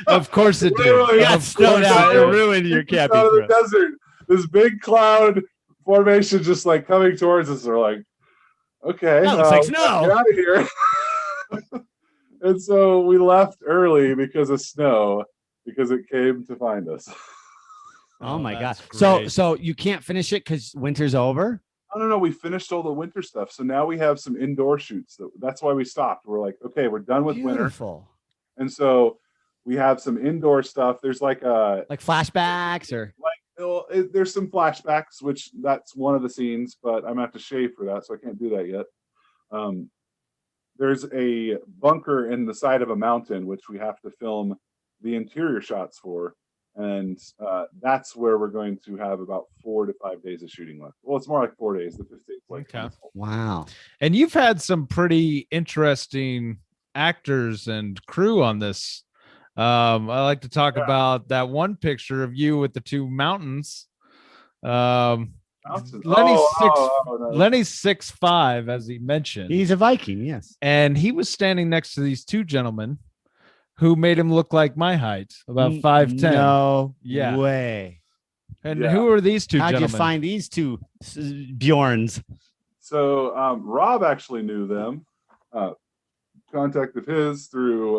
Of course it did. You got snowed out. It ruined your camping out of the trip. desert. This big cloud formation just like coming towards us. We're like, okay, that looks like snow. Get out of here. And so we left early because of snow, because it came to find us. Oh my god! So you can't finish it because winter's over. No, we finished all the winter stuff. So now we have some indoor shoots. That's why we stopped. We're like, okay, we're done with winter. And so we have some indoor stuff. There's like flashbacks or there's some flashbacks, which that's one of the scenes, but I'm gonna have to shave for that, so I can't do that yet. There's a bunker in the side of a mountain, which we have to film the interior shots for. And that's where we're going to have about 4 to 5 days of shooting left. Well, it's more like 4 days. The 15th. Okay. Wow. And you've had some pretty interesting actors and crew on this. I like to talk about that one picture of you with the two mountains. Lenny's Lenny's 6'5", as he mentioned. He's a Viking, yes. And he was standing next to these two gentlemen who made him look like my height, about 5'10". No way. And who are these two gentlemen? How'd you find these two Bjorns? So Rob actually knew them. Contacted his through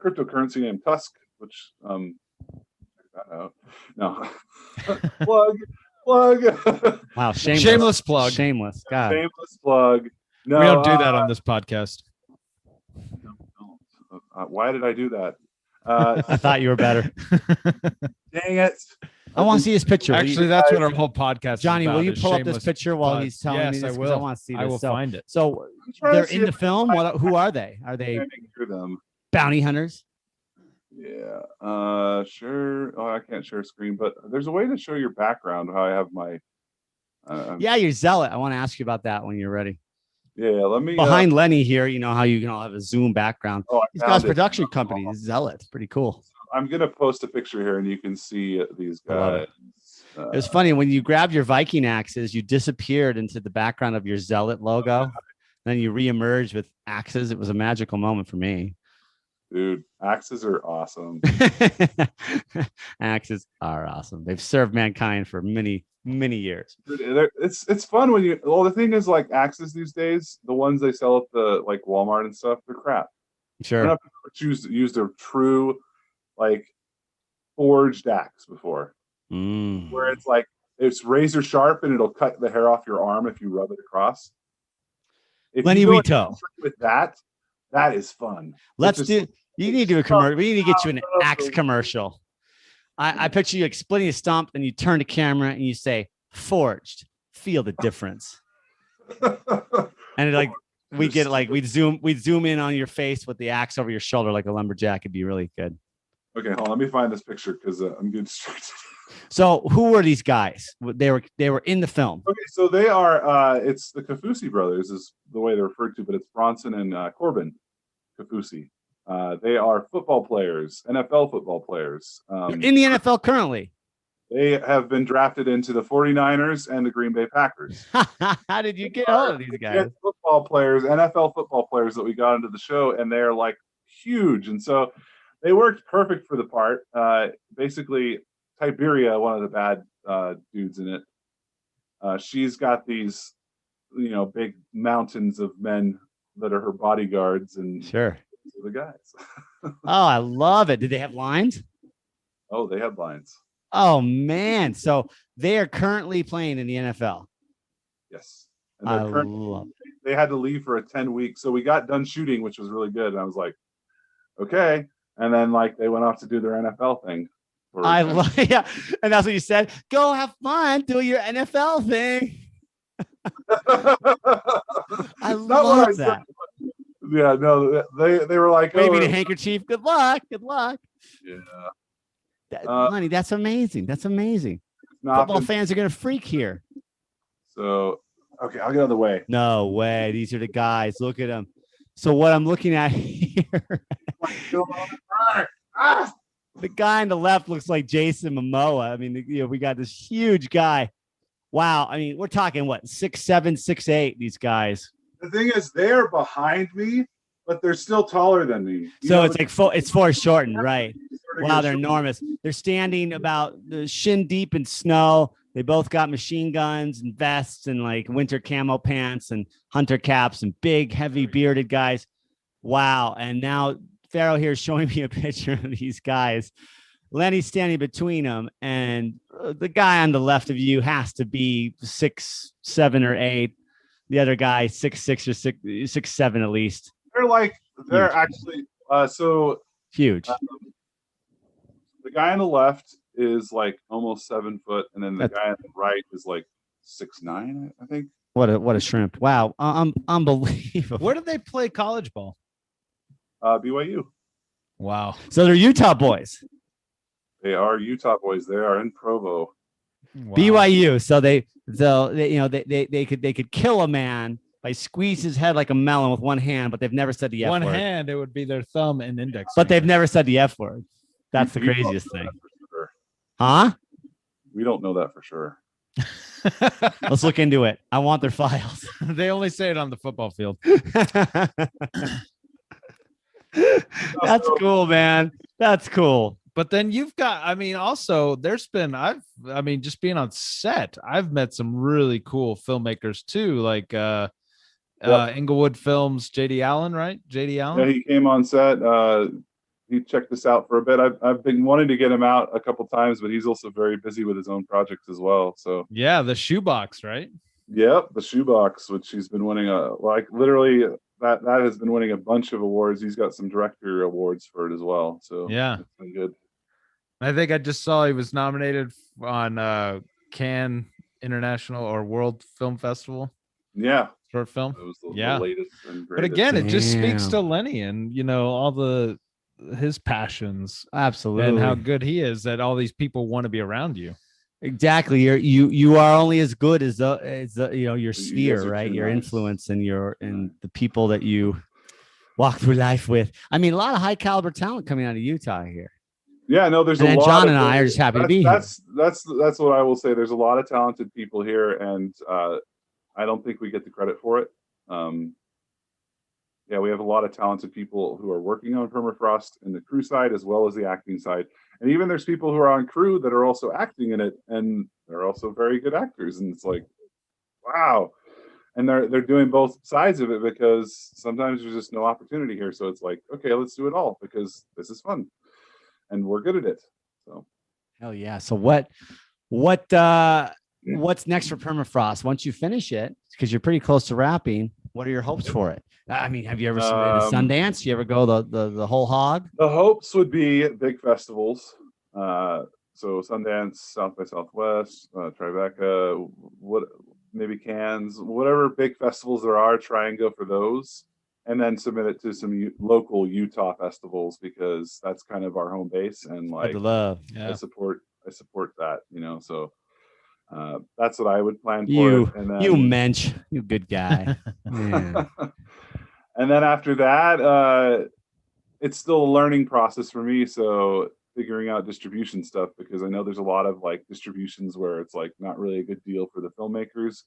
cryptocurrency named Tusk, which check that out. No. plug. Wow, shameless plug. Shameless. God. Shameless plug. No, we don't do that on this podcast. Why did I do that? I thought you were better. Dang it. I want to see his picture. Actually, that's what our whole podcast Johnny, is about, will you pull up this picture while he's telling me this? Yes, I will. I want to see this. I will find it. So they're in the film. Who are they? Are they them. bounty hunters? Yeah. Sure. Oh, I can't share a screen, but there's a way to show your background. How I have my. Yeah, you're zealot. I want to ask you about that when you're ready. Yeah, let me. Behind Lenny here, you know how you can all have a Zoom background. Oh, he's got a production company. Zealot. Pretty cool. I'm gonna post a picture here, and you can see these guys. It was funny when you grabbed your Viking axes, you disappeared into the background of your Zealot logo. Then you reemerged with axes. It was a magical moment for me. Dude, axes are awesome. Axes are awesome. They've served mankind for many years. It's fun when you. Well, the thing is, like axes these days, the ones they sell at the like Walmart and stuff, they're crap. Sure. I've used a true, like, forged axe before. where it's like it's razor sharp and it'll cut the hair off your arm if you rub it across. If Lenni you go Uitto. with that, that is fun. Let's do. You need to do a commercial. We need to get you an Axe commercial. I picture you like splitting a stump, and you turn to camera and you say, "Forged, feel the difference." And it, like we get like we'd zoom in on your face with the axe over your shoulder like a lumberjack. It'd be really good. Okay, hold on. Let me find this picture because I'm getting distracted. So who were these guys? They were in the film. Okay, so they are. It's the Kafusi brothers is the way they're referred to, but it's Bronson and Corbin Kafusi. They are football players, NFL football players. In the NFL currently. They have been drafted into the 49ers and the Green Bay Packers. How did you get hold of these guys? Football players, NFL football players that we got into the show, and they're like huge. And so they worked perfect for the part. Basically, Tiberia, one of the bad dudes in it, she's got these, big mountains of men that are her bodyguards, and sure, these are the guys. Oh, I love it. Did they have lines? Oh, they have lines. Oh man, so they are currently playing in the NFL. Yes, and they had to leave for a 10-week. So we got done shooting, which was really good. And I was like, okay. And then they went off to do their NFL thing. Yeah, and that's what you said. Go have fun, do your NFL thing. I love that. Yeah, no, they were like waving a handkerchief. Good luck. Yeah. Lenni, that's amazing. That's amazing. Football fans are gonna freak here. So, okay, I'll get out of the way. No way. These are the guys. Look at them. So what I'm looking at here, the guy on the left looks like Jason Momoa. I mean, we got this huge guy. Wow. I mean, we're talking what 6'7", 6'8", these guys. The thing is, they're behind me, but they're still taller than me. It's foreshortened, right? Wow, they're enormous. They're standing about the shin deep in snow. They both got machine guns and vests and winter camo pants and hunter caps and big, heavy bearded guys. Wow. And now Pharaoh here is showing me a picture of these guys. Lenny's standing between them, and the guy on the left of you has to be 6'7" or 8. The other guy 6'6" or 6'7" at least. They're huge. Actually so huge. The guy on the left is almost 7 foot, and then the guy on the right is 6'9", I think. What a shrimp! Wow, unbelievable. Where did they play college ball? BYU. Wow. So they're Utah boys. They are Utah boys. They are in Provo. Wow. BYU. So they could kill a man by squeeze his head like a melon with one hand, but they've never said the F word. One hand, it would be their thumb and index. But they've never said the F word. That's the craziest thing. Sure. Huh? We don't know that for sure. Let's look into it. I want their files. They only say it on the football field. That's cool, man. That's cool. But then you've got, also there's been, just being on set, I've met some really cool filmmakers too, like Inglewood Films, JD Allen, right? JD Allen. Yeah, he came on set. He checked us out for a bit. I've been wanting to get him out a couple times, but he's also very busy with his own projects as well. So yeah, the Shoebox, right? Yep, the Shoebox, which he's been winning literally that has been winning a bunch of awards. He's got some director awards for it as well. So yeah, it's been good. I think I just saw he was nominated on Cannes International or World Film Festival. Yeah, short film. It was the latest and greatest. But again, it just speaks to Lenni and all his passions, absolutely, and how good he is that all these people want to be around you. Exactly. You are only as good as your sphere, right? Your influence and the people that you walk through life with. I mean, a lot of high caliber talent coming out of Utah here. Yeah, no, there's a lot. John and I are just happy to be here. That's what I will say. There's a lot of talented people here, and I don't think we get the credit for it. Yeah, we have a lot of talented people who are working on permafrost in the crew side as well as the acting side. And even there's people who are on crew that are also acting in it, and they're also very good actors. And it's like, wow. And they're doing both sides of it because sometimes there's just no opportunity here. So it's like, okay, let's do it all because this is fun and we're good at it. So hell yeah. So what What's next for Permafrost once you finish it? Because you're pretty close to wrapping. What are your hopes for it? I mean, have you ever submitted to Sundance? You ever go the whole hog? The hopes would be big festivals. So Sundance, South by Southwest, Tribeca, what maybe Cannes, whatever big festivals there are, try and go for those, and then submit it to some local Utah festivals because that's kind of our home base, and like I support that, So that's what I would plan for. And then, you mensch, you good guy. And then after that, it's still a learning process for me. So figuring out distribution stuff, because I know there's a lot of like distributions where it's like not really a good deal for the filmmakers,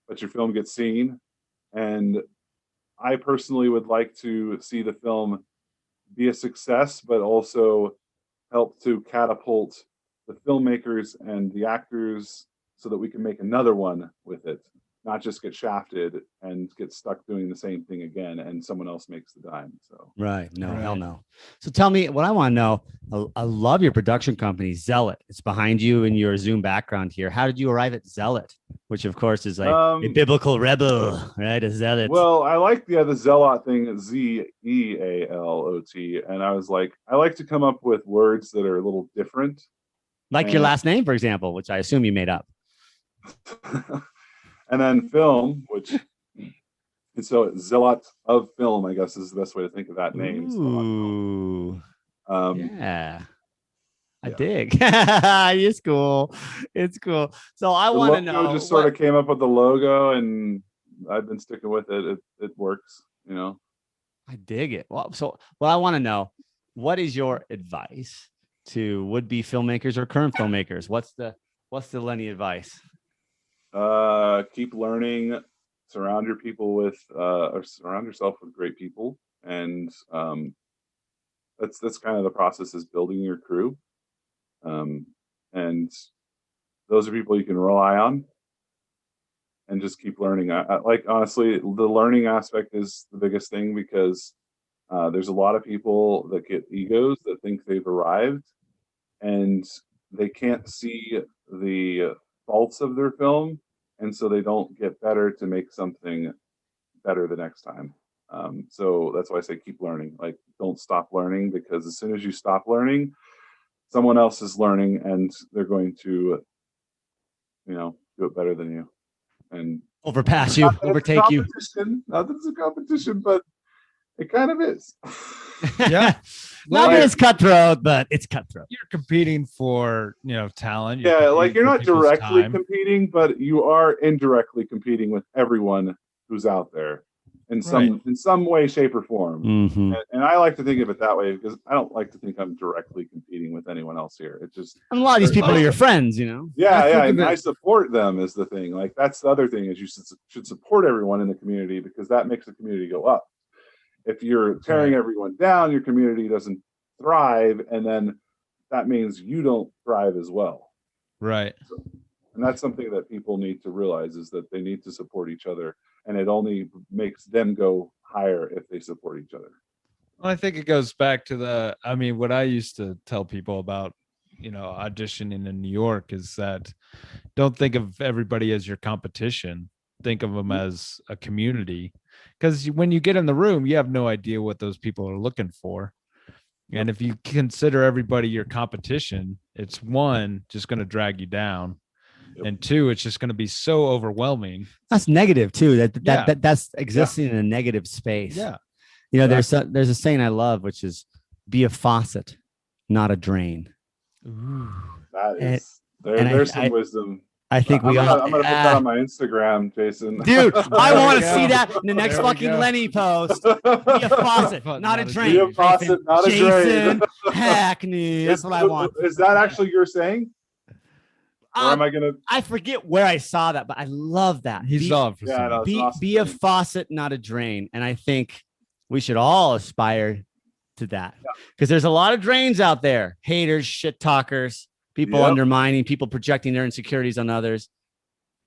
but your film gets seen. And I personally would like to see the film be a success, but also help to catapult the filmmakers and the actors so that we can make another one with it, not just get shafted and get stuck doing the same thing again and someone else makes the dime. So hell no. So tell me what I want to know. I love your production company, Zealot. It's behind you in your Zoom background here. How did you arrive at Zealot, which of course is like a biblical rebel, right? A zealot. Well, I like the Zealot thing, Zealot, and I was like, I like to come up with words that are a little different, like your last name, for example, which I assume you made up. And then film, and so Zealot of Film, I guess, is the best way to think of that name. Ooh. I dig. It's cool. So I want to know. Just sort of came up with the logo, and I've been sticking with it. It works, I dig it. Well, so I want to know, what is your advice to would-be filmmakers or current filmmakers? What's the Lenni advice? Keep learning, surround yourself with great people, and that's kind of the process, is building your crew, and those are people you can rely on, and just keep learning. I like, honestly, the learning aspect is the biggest thing, because there's a lot of people that get egos that think they've arrived, and they can't see the faults of their film, and so they don't get better to make something better the next time. So that's why I say keep learning. Like, don't stop learning, because as soon as you stop learning, someone else is learning, and they're going to, do it better than you and overpass you, overtake you. Not that it's a competition, but it kind of is. Yeah. Not that it's cutthroat, but it's cutthroat. You're competing for, talent. You're not directly competing, but you are indirectly competing with everyone who's out there in some way, shape, or form. Mm-hmm. And I like to think of it that way, because I don't like to think I'm directly competing with anyone else here. It just, and a lot of these people are your friends, Yeah, and I support them is the thing. Like, that's the other thing, is you should support everyone in the community, because that makes the community go up. If you're tearing everyone down, your community doesn't thrive, and then that means you don't thrive as well. Right. And that's something that people need to realize, is that they need to support each other, and it only makes them go higher if they support each other. Well, I think it goes back to what I used to tell people about, auditioning in New York, is that don't think of everybody as your competition. Think of them as a community, because when you get in the room, you have no idea what those people are looking for. And if you consider everybody your competition, it's one, just going to drag you down. Yep. And two, it's just going to be so overwhelming. That's negative too. That's existing in a negative space. Yeah. There's a saying I love, which is, be a faucet, not a drain. Ooh. There's some wisdom. I think I'm gonna put that on my Instagram, Jason. Dude, I want to see that in the next fucking Lenni post. Be a faucet, not a drain. Be a faucet, not a drain. Jason Hackney. That's what I want. Is that actually your saying? Or am I gonna? I forget where I saw that, but I love that. Be a faucet, not a drain. And I think we should all aspire to that, because there's a lot of drains out there. Haters, shit talkers. People undermining, people projecting their insecurities on others.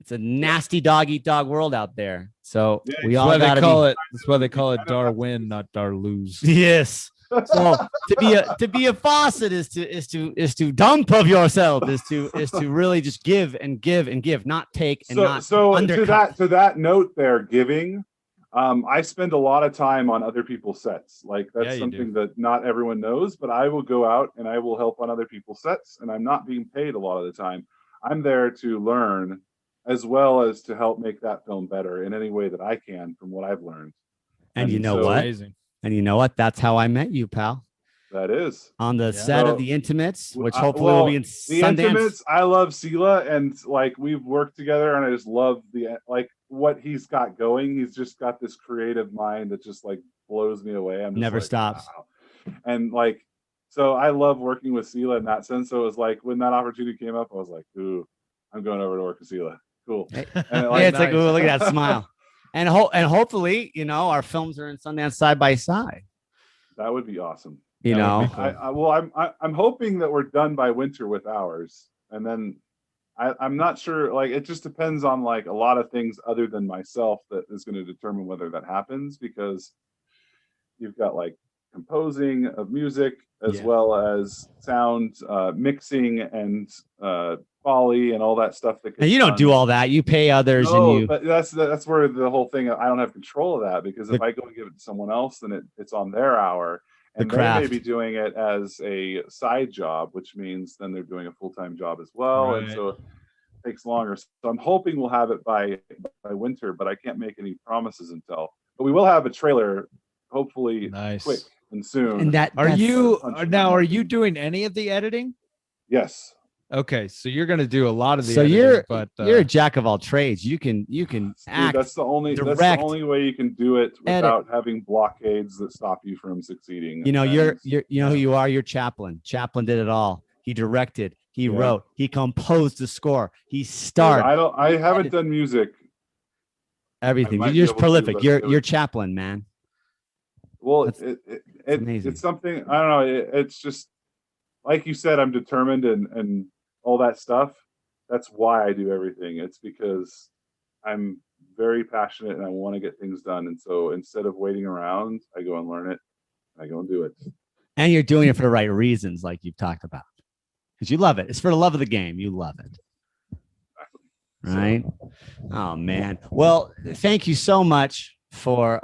It's a nasty dog eat dog world out there. So we all got to call it. That's why they call it Darwin, not Dar lose. Yes. So to be a faucet is to dump of yourself, is to really just give and give and give, not take and not undercut. To that note there, giving, I spend a lot of time on other people's sets. Like that's something that not everyone knows, but I will go out and I will help on other people's sets, and I'm not being paid a lot of the time. I'm there to learn as well as to help make that film better in any way that I can from what I've learned. And you know what? Amazing. And you know what? That's how I met you, pal. That is on the set of The Intimates, which hopefully will be in Sundance. The Intimates, I love Sela, and like we've worked together, and I just love like what he's got going. He's just got this creative mind that just like blows me away. I'm just never like, stops. wow. And like, so I love working with Sela in that sense. So it was like when that opportunity came up, I was like, ooh, I'm going over to work with Sela. Cool. And it's like, ooh, look at that smile. And hopefully, you know, our films are in Sundance side by side. That would be awesome. You know, cool. I'm hoping that we're done by winter with ours, and then I'm not sure. Like, it just depends on like a lot of things other than myself that is going to determine whether that happens, because you've got like composing of music as well as sound mixing and Foley and all that stuff. And you don't do all that. You pay others. But that's where the whole thing. I don't have control of that, because if I go and give it to someone else, then it's on their hour. And they may be doing it as a side job, which means then they're doing a full-time job as well. Right. And so it takes longer. So I'm hoping we'll have it by winter, but I can't make any promises until. But we will have a trailer, hopefully quick and soon. And are you doing any of the editing? Yes. Okay, so you're going to do a lot of the. So editing, you're a jack of all trades. You can act. That's the only way you can do it without having blockades that stop you from succeeding. You know, you know who you are. You're Chaplin. Chaplin did it all. He directed. He wrote. He composed the score. He starred. I haven't done music. Everything. You're just prolific. You're Chaplin, man. Well, it's something. I don't know. It's just like you said. I'm determined and all that stuff. That's why I do everything. It's because I'm very passionate and I want to get things done. And so instead of waiting around, I go and learn it. I go and do it. And you're doing it for the right reasons, like you've talked about, because you love it. It's for the love of the game. You love it. Right? Oh, man. Well, thank you so much for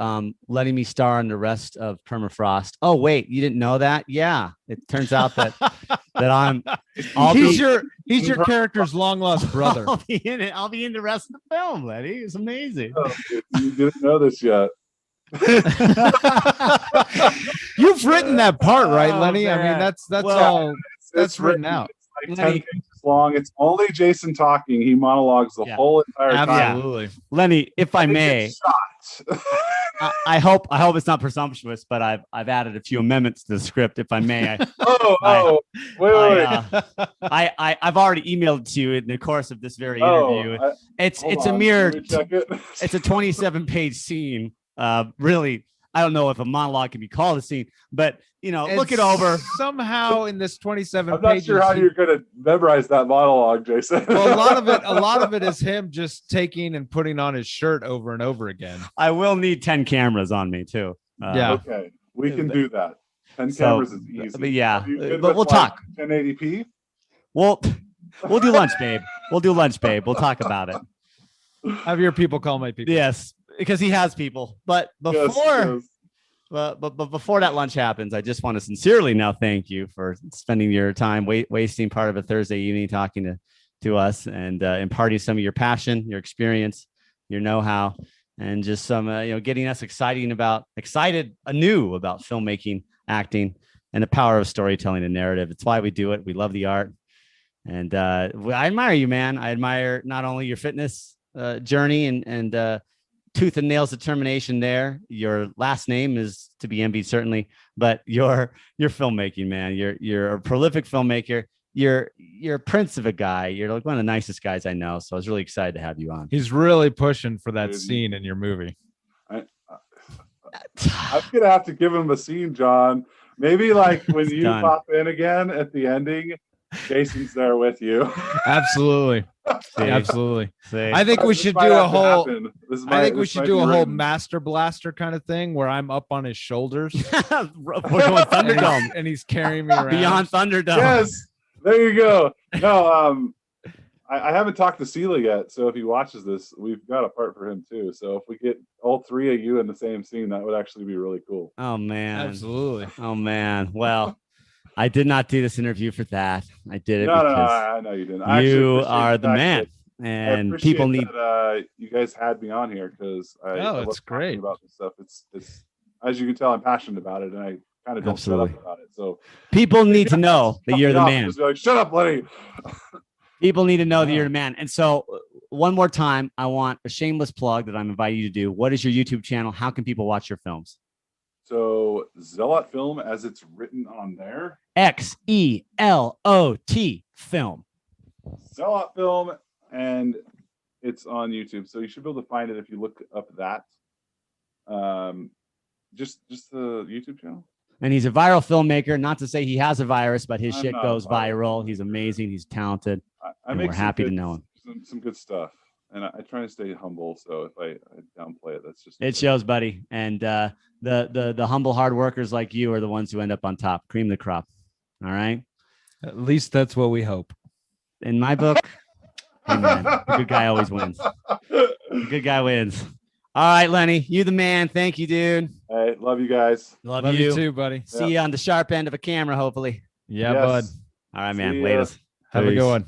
letting me star in the rest of Permafrost. Oh, wait, you didn't know that? Yeah. It turns out that he's your character's long lost brother. I'll be in it. I'll be in the rest of the film, Lenny. It's amazing. Oh, you didn't know this yet. You've written that part, right, Lenny? Man. I mean, that's written out. It's like 10 pages long. It's only Jason talking. He monologues the whole entire time. Absolutely. Lenny, if I may, I hope it's not presumptuous, but I've added a few amendments to the script, if I may. Wait. I've already emailed it to you in the course of this very interview. It's a 27-page scene. Really, I don't know if a monologue can be called a scene, but look it over. Somehow in this 27 I'm not sure how you're going to memorize that monologue, Jason. Well, a lot of it is him just taking and putting on his shirt over and over again. I will need 10 cameras on me too. Okay, we can do that. 10 cameras is easy. But yeah, but we'll talk. 1080p. We'll do lunch, babe. We'll talk about it. Have your people call my people. Yes, because he has people. But before. But before that lunch happens, I just want to sincerely now thank you for spending your time wasting part of a Thursday evening talking to us and imparting some of your passion, your experience, your know-how, and just some getting us excited anew about filmmaking, acting, and the power of storytelling and narrative. It's why we do it. We love the art, and I admire you, man. I admire not only your fitness journey and tooth and nails determination there. Your last name is to be envied, certainly, but your filmmaking, man. You're a prolific filmmaker. You're a prince of a guy. You're like one of the nicest guys I know. So I was really excited to have you on. He's really pushing for that scene in your movie. I'm gonna have to give him a scene, John. Maybe like when you pop in again at the ending, Jason's there with you. Absolutely. See, Absolutely. see. I think we This should might do a have to whole happen. we should do a whole Master Blaster kind of thing where I'm up on his shoulders We're going Thunderdome. and he's carrying me around. Beyond Thunderdome. Yes, there you go. No, I haven't talked to Sela yet, so if he watches this, we've got a part for him too. So if we get all three of you in the same scene, that would actually be really cool. Oh man. Absolutely. Oh man. Well, I did not do this interview for that. I did it No, because I know you didn't. I actually you appreciate are the the fact man, that- I and appreciate people need. that, you guys had me on here because I love it's talking great. about this stuff. It's as you can tell, I'm passionate about it, and I kind of don't Absolutely. shut up about it. So People need to know that cut you're me the off man. and Just be like, shut up, Lenny. People need to know that Wow. you're the man. And so, one more time, I want a shameless plug that I'm inviting you to do. What is your YouTube channel? How can people watch your films? So Zealot Film, as it's written on there, XELOT film. Zealot Film, and it's on YouTube. So you should be able to find it if you look up that. Just the YouTube channel. And he's a viral filmmaker. Not to say he has a virus, but his I'm shit not goes a viral viral. He's filmmaker. amazing. He's talented. I And make we're some happy to good- know him. Some good stuff, and I try to stay humble. So if I downplay it, that's just It shows, buddy. And the humble hard workers like you are the ones who end up on top. Cream of the crop. All right. At least that's what we hope. In my book, hey man, the good guy always wins. The good guy wins. All right, Lenny, you the man. Thank you, dude. Hey, love you guys. Love, Love you. you too, buddy. See you on the sharp end of a camera, hopefully. Yeah, Yes. bud. All right, man. See ya. Latest. Have a Peace. good one.